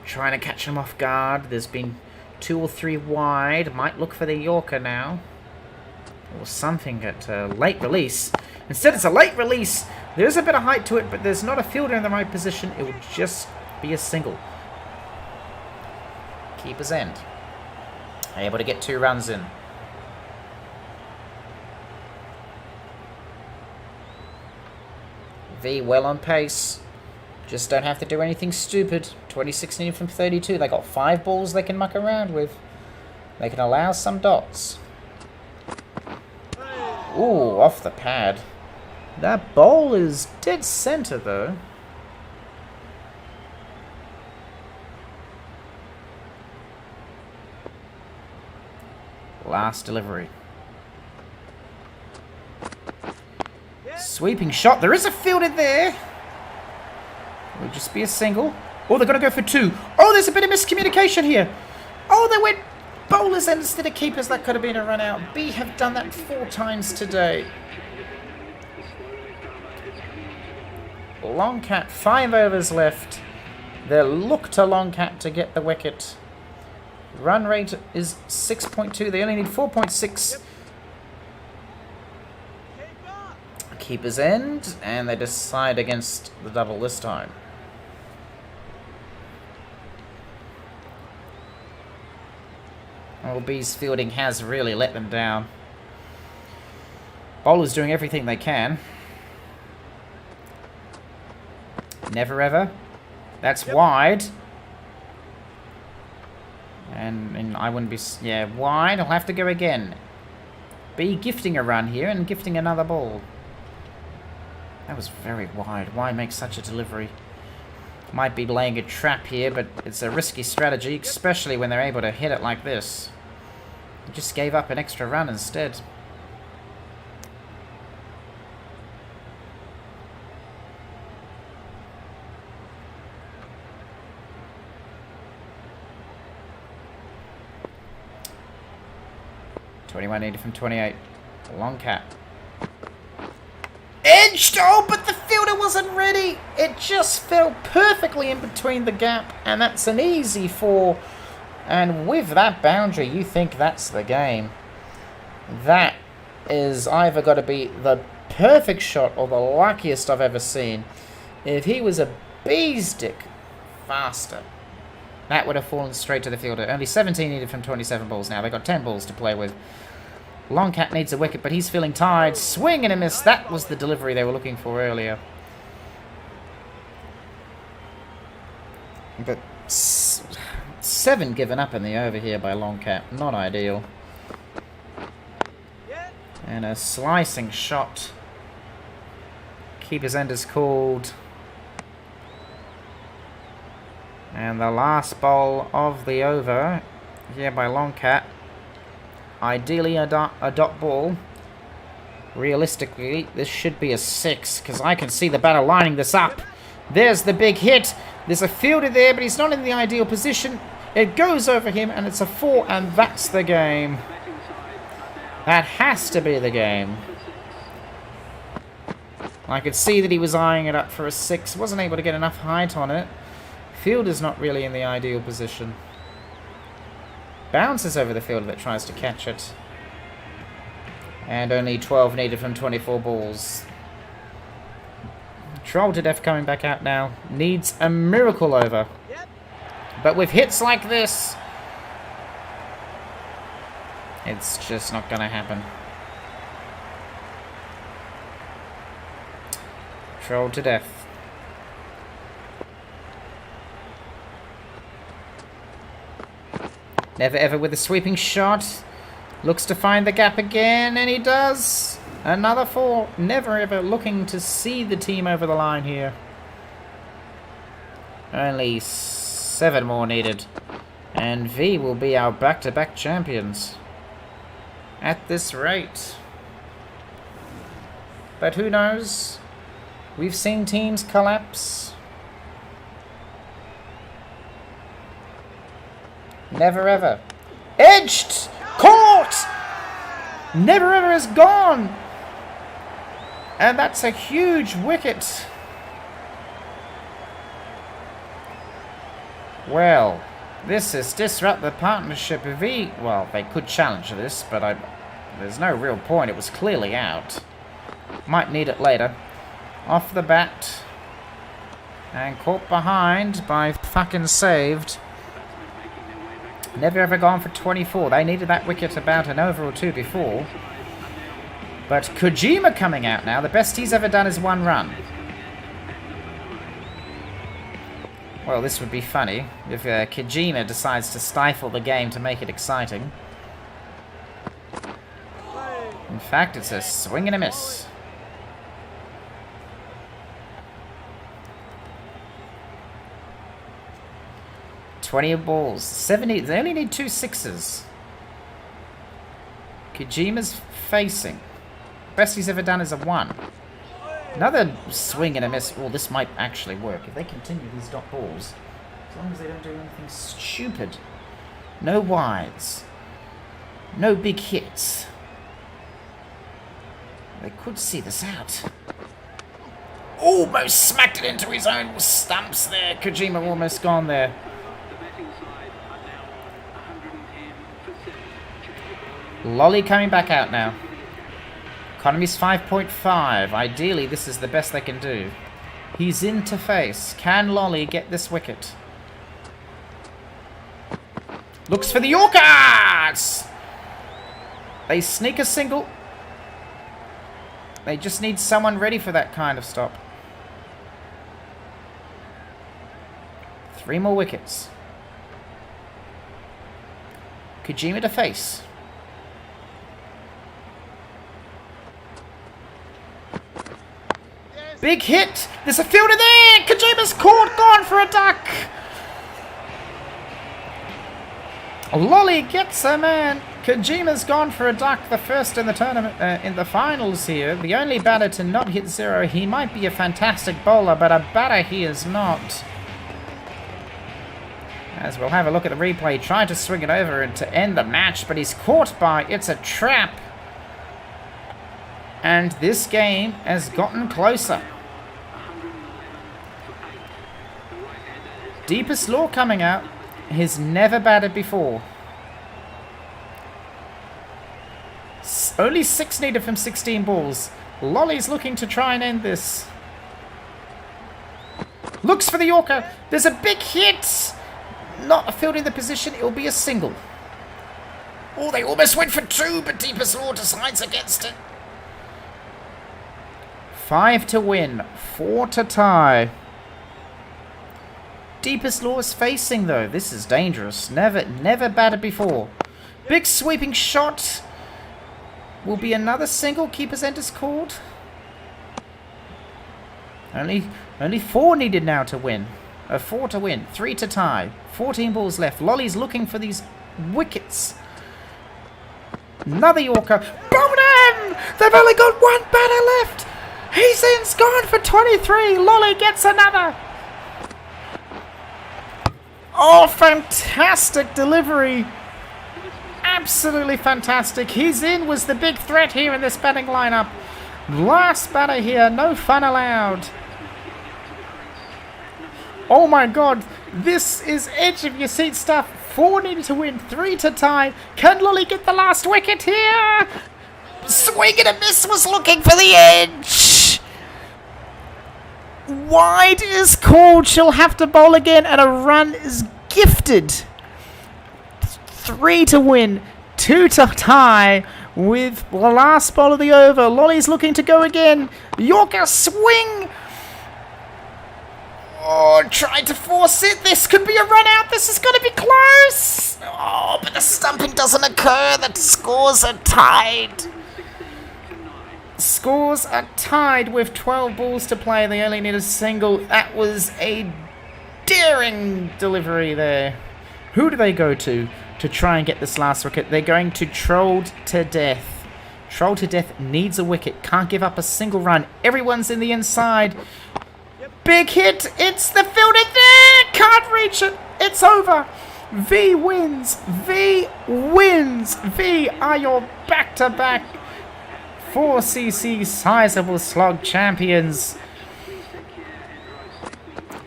A: trying to catch him off guard. There's been 2 or 3 wide. Might look for the Yorker now. Or something at late release. Instead, it's a late release. There is a bit of height to it, but there's not a fielder in the right position. It will just be a single. Keeper's end. Able to get 2 runs in. V well on pace. Just don't have to do anything stupid. 26 needed from 32. They got 5 balls they can muck around with. They can allow some dots. Ooh, off the pad. That ball is dead center though. Last delivery. Sweeping shot. There is a fielder there. Will just be a single. Oh, they're going to go for 2. Oh, there's a bit of miscommunication here. Oh, they went bowlers instead of keepers. That could have been a run out. B have done that 4 times today. Longcat, 5 overs left. They'll look to Longcat to get the wicket. Run rate is 6.2. They only need 4.6. Keeper's end, and they decide against the double this time. Well, B's fielding has really let them down. Bowlers doing everything they can. Never ever. That's wide. And I wouldn't be... Yeah, wide. I'll have to go again. B gifting a run here and gifting another ball. That was very wide. Why make such a delivery? Might be laying a trap here, but it's a risky strategy, especially when they're able to hit it like this. He just gave up an extra run instead. .21 needed from 28. Longcat. Edged! Oh, but the fielder wasn't ready! It just fell perfectly in between the gap, and that's an easy 4. And with that boundary, you think that's the game. That is either got to be the perfect shot or the luckiest I've ever seen. If he was a bee's dick faster, that would have fallen straight to the fielder. Only 17 needed from 27 balls now. They've got 10 balls to play with. Longcat needs a wicket, but he's feeling tired. Swing and a miss. That was the delivery they were looking for earlier. But 7 given up in the over here by Longcat. Not ideal. And a slicing shot. Keeper's end is called. And the last bowl of the over here by Longcat. Ideally a dot ball. Realistically, this should be a 6, because I can see the batter lining this up. There's the big hit. There's a fielder there, but he's not in the ideal position. It goes over him, and it's a 4, and that's the game. That has to be the game. I could see that he was eyeing it up for a 6. Wasn't able to get enough height on it. Fielder's not really in the ideal position. Bounces over the fielder that tries to catch it. And only 12 needed from 24 balls. Troll to death coming back out now. Needs a miracle over. But with hits like this, it's just not going to happen. Troll to death. Never ever with a sweeping shot. Looks to find the gap again, and he does. Another 4. Never ever looking to see the team over the line here. Only 7 more needed. And V will be our back-to-back champions. At this rate. But who knows? We've seen teams collapse. Never ever. Edged! Caught! Never ever is gone! And that's a huge wicket. Well, this is disrupt the partnership of V. Well, they could challenge this, but there's no real point. It was clearly out. Might need it later. Off the bat. And caught behind by fucking saved. Never ever gone for 24. They needed that wicket about an over or two before. But Kojima coming out now. The best he's ever done is 1 run. Well, this would be funny if Kojima decides to stifle the game to make it exciting. In fact, it's a swing and a miss. "20 balls, 70. They only need 2 sixes. Kojima's facing. Best he's ever done is a 1. Another swing and a miss. Oh, this might actually work if they continue these dot balls. As long as they don't do anything stupid. No wides. No big hits. They could see this out. Almost smacked it into his own stumps there. Kojima almost gone there. Lolly coming back out now. Economy's 5.5. Ideally, this is the best they can do. He's in to face. Can Lolly get this wicket? Looks for the Yorkers! They sneak a single. They just need someone ready for that kind of stop. 3 more wickets. Kojima to face. Big hit! There's a fielder there! Kojima's caught, gone for a duck! Lolly gets a man. Kojima's gone for a duck, the first in the tournament, in the finals here. The only batter to not hit 0. He might be a fantastic bowler, but a batter he is not. As we'll have a look at the replay, trying to swing it over and to end the match, but he's caught by It's a Trap. And this game has gotten closer. Deepest Law coming out. He's never batted before. Only 6 needed from 16 balls. Lolly's looking to try and end this. Looks for the Yorker. There's a big hit. Not fielding the position. It will be a single. Oh, they almost went for 2, but Deepest Law decides against it. 5 to win, 4 to tie. Deepest Law is facing though. This is dangerous. Never batted before. Big sweeping shot. Will be another single. Keeper's end is called. Only 4 needed now to win. 4 to win, 3 to tie. 14 balls left. Lolly's looking for these wickets. Another Yorker. Bowden! They've only got 1 batter left. He's in's gone for 23. Lolly gets another. Oh, fantastic delivery. Absolutely fantastic. He's in was the big threat here in this batting lineup. Last batter here. No fun allowed. Oh my god. This is edge of your seat stuff. 4 needed to win. 3 to tie. Can Lolly get the last wicket here? Swing and a miss, was looking for the edge. Wide is called. She'll have to bowl again, and a run is gifted. 3 to win, 2 to tie with the last ball of the over. Lolly's looking to go again. Yorker swing. Oh, tried to force it. This could be a run out. This is going to be close. Oh, but the stumping doesn't occur. The scores are tied. Scores are tied with 12 balls to play. They only need a single. That was a daring delivery there. Who do they go to try and get this last wicket? They're going to Troll to Death. Troll to Death needs a wicket. Can't give up a single run. Everyone's in the inside. Big hit. It's the fielder there. Can't reach it. It's over. V wins. V wins. V are your back-to-back 4cc Sizable Slog champions.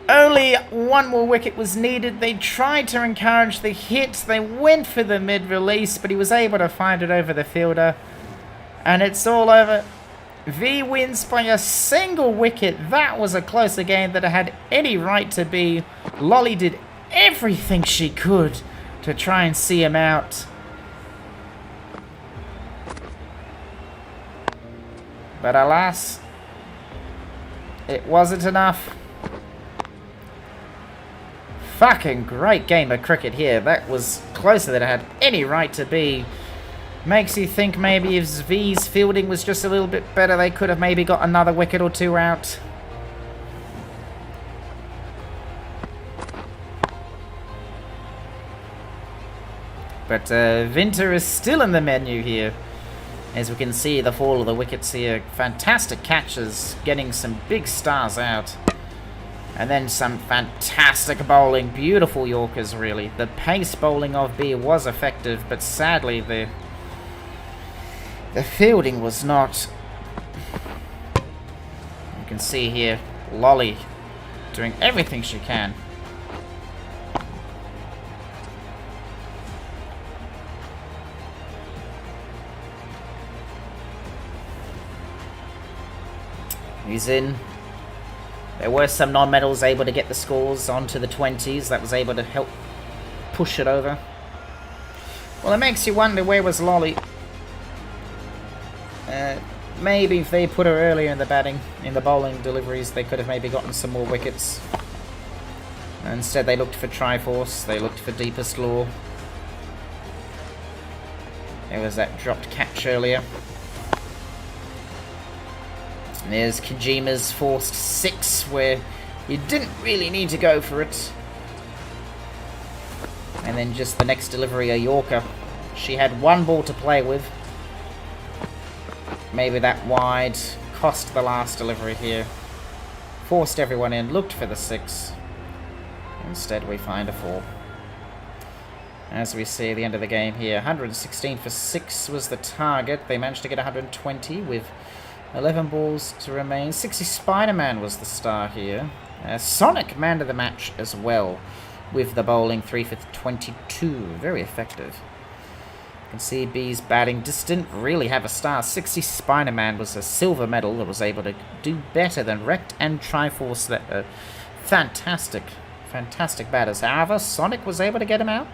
A: Only one more wicket was needed. They tried to encourage the hit. They went for the mid-release, but he was able to find it over the fielder. And it's all over. V wins by a single wicket. That was a closer game than it had any right to be. Lolly did everything she could to try and see him out. But alas, it wasn't enough. Fucking great game of cricket here. That was closer than it had any right to be. Makes you think maybe if V's fielding was just a little bit better, they could have maybe got another wicket or two out. But Winter is still in the menu here. As we can see, the fall of the wickets here. Fantastic catches, getting some big stars out. And then some fantastic bowling. Beautiful Yorkers, really. The pace bowling of B was effective, but sadly the fielding was not. You can see here, Lolly doing everything she can. He's in. There were some non-medals able to get the scores onto the 20s. That was able to help push it over. Well, it makes you wonder, where was Lolly? Maybe if they put her earlier in the batting, in the bowling deliveries, they could have maybe gotten some more wickets. Instead, they looked for Triforce. They looked for Deepest Law. There was that dropped catch earlier. There's Kojima's forced 6, where you didn't really need to go for it. And then just the next delivery, a Yorker. She had one ball to play with. Maybe that wide cost the last delivery here. Forced everyone in, looked for the 6. Instead we find a 4. As we see at the end of the game here, 116 for 6 was the target. They managed to get 120 with 11 balls to remain. 60 Spider-Man was the star here. Sonic man of the match as well, with the bowling 3 for 22. Very effective. You can see B's batting just didn't really have a star. 60 Spider-Man was a silver medal that was able to do better than Rect and Triforce. That fantastic batters. However, Sonic was able to get him out.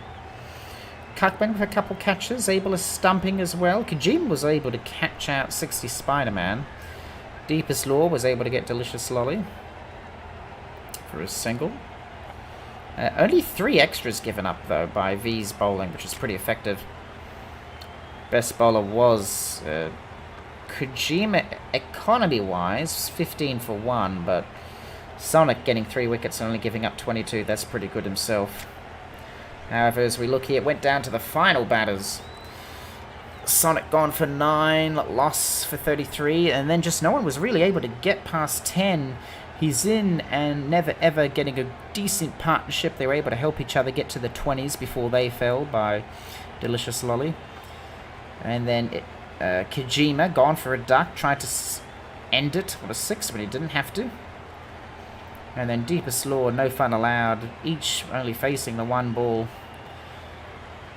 A: Cuckman with a couple catches, able to stumping as well. Kojima was able to catch out 60 Spider-Man. Deepest Law was able to get Delicious Lolly for a single. Only 3 extras given up, though, by V's bowling, which is pretty effective. Best bowler was Kojima, economy-wise, 15 for 1, but Sonic getting 3 wickets and only giving up 22, that's pretty good himself. However, as we look here, it went down to the final batters. Sonic gone for 9, loss for 33, and then just no one was really able to get past 10. He's in and never ever getting a decent partnership. They were able to help each other get to the 20s before they fell by Delicious Lolly. And then Kojima gone for a duck, tried to end it with a 6, but he didn't have to. And then Deepest Law, no fun allowed, each only facing the 1 ball.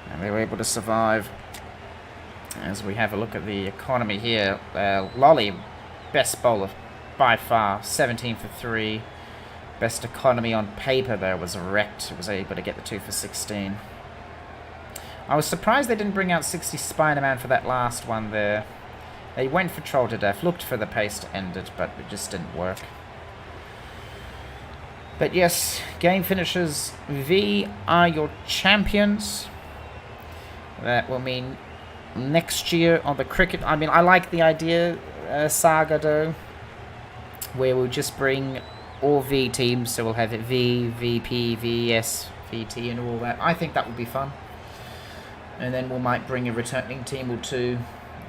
A: And they were able to survive. As we have a look at the economy here, Lolly, best bowler by far, 17 for 3. Best economy on paper there was Rect, was able to get the 2 for 16. I was surprised they didn't bring out 60 Spider-Man for that last one there. They went for Troll to Death, looked for the pace to end it, but it just didn't work. But yes, game finishes. V are your champions. That will mean next year on the cricket. I mean, I like the idea, Saga, though, where we'll just bring all V teams. So we'll have V, VP, VS, VT, and all that. I think that would be fun. And then we might bring a returning team or two,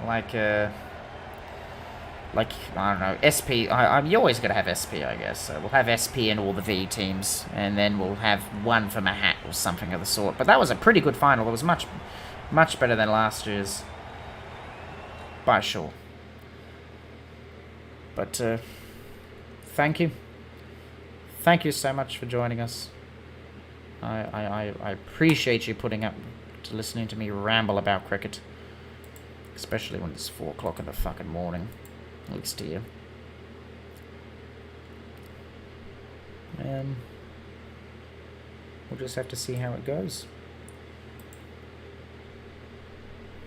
A: like I don't know, SP. You're always going to have SP, I guess. So we'll have SP in all the V teams, and then we'll have one from a hat or something of the sort. But that was a pretty good final. It was much better than last year's, by sure. But thank you. thank you so much for joining us. I appreciate you putting up to listening to me ramble about cricket. Especially when it's 4 o'clock in the fucking morning. At least to you. We'll just have to see how it goes.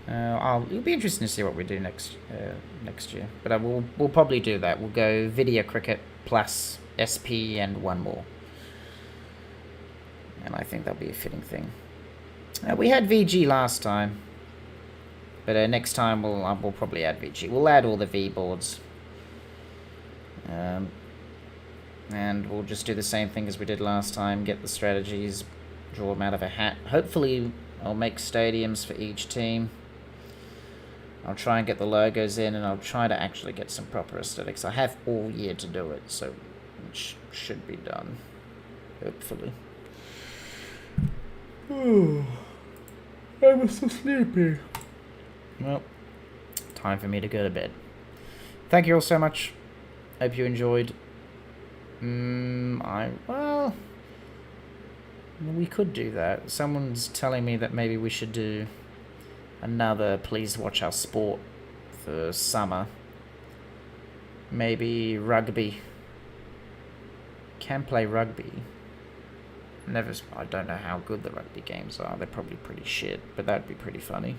A: It'll be interesting to see what we do next year. But we'll probably do that. We'll go video cricket plus SP and one more. And I think that'll be a fitting thing. We had VG last time. But next time we'll probably add VG. We'll add all the V boards. And we'll just do the same thing as we did last time. Get the strategies, draw them out of a hat. Hopefully I'll make stadiums for each team. I'll try and get the logos in, and I'll try to actually get some proper aesthetics. I have all year to do it, so it should be done. Hopefully. Oh, I'm so sleepy. Well, time for me to go to bed. Thank you all so much. Hope you enjoyed. Well, we could do that. Someone's telling me that maybe we should do another Please Watch Our Sport for summer. Maybe rugby. Can play rugby. I don't know how good the rugby games are. They're probably pretty shit, but that'd be pretty funny.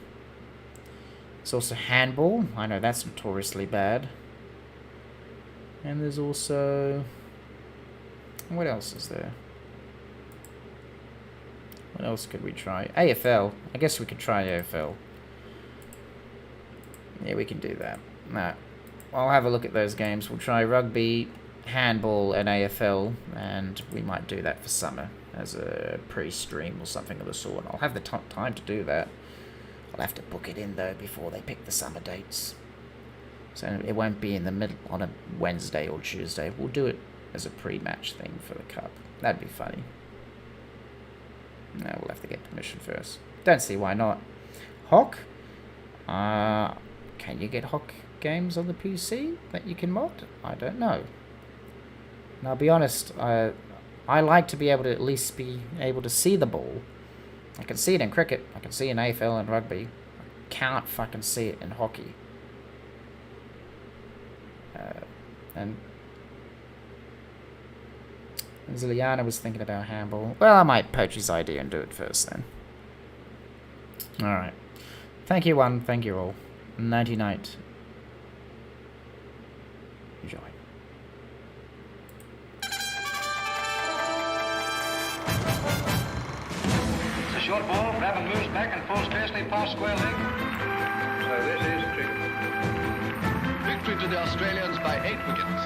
A: There's also handball. I know that's notoriously bad. And there's also... what else is there? What else could we try? AFL. I guess we could try AFL. Yeah, we can do that. No. I'll have a look at those games. We'll try rugby, handball, and AFL, and we might do that for summer as a pre-stream or something of the sort. I'll have the time to do that. I'll have to book it in, though, before they pick the summer dates. So it won't be in the middle on a Wednesday or Tuesday. We'll do it as a pre-match thing for the Cup. That'd be funny. No, we'll have to get permission first. Don't see why not. Hock? Can you get Hock games on the PC that you can mod? I don't know. And I'll be honest, I like to be able to at least be able to see the ball. I can see it in cricket. I can see it in AFL and rugby. I can't fucking see it in hockey. And Ziliana was thinking about handball. Well, I might poach his idea and do it first then. Alright. Thank you one, thank you all. Nighty night. Enjoy.
B: It's a short ball. Raven moves back and falls fastly past square leg. So this is cricket.
C: Victory to the Australians by 8 wickets.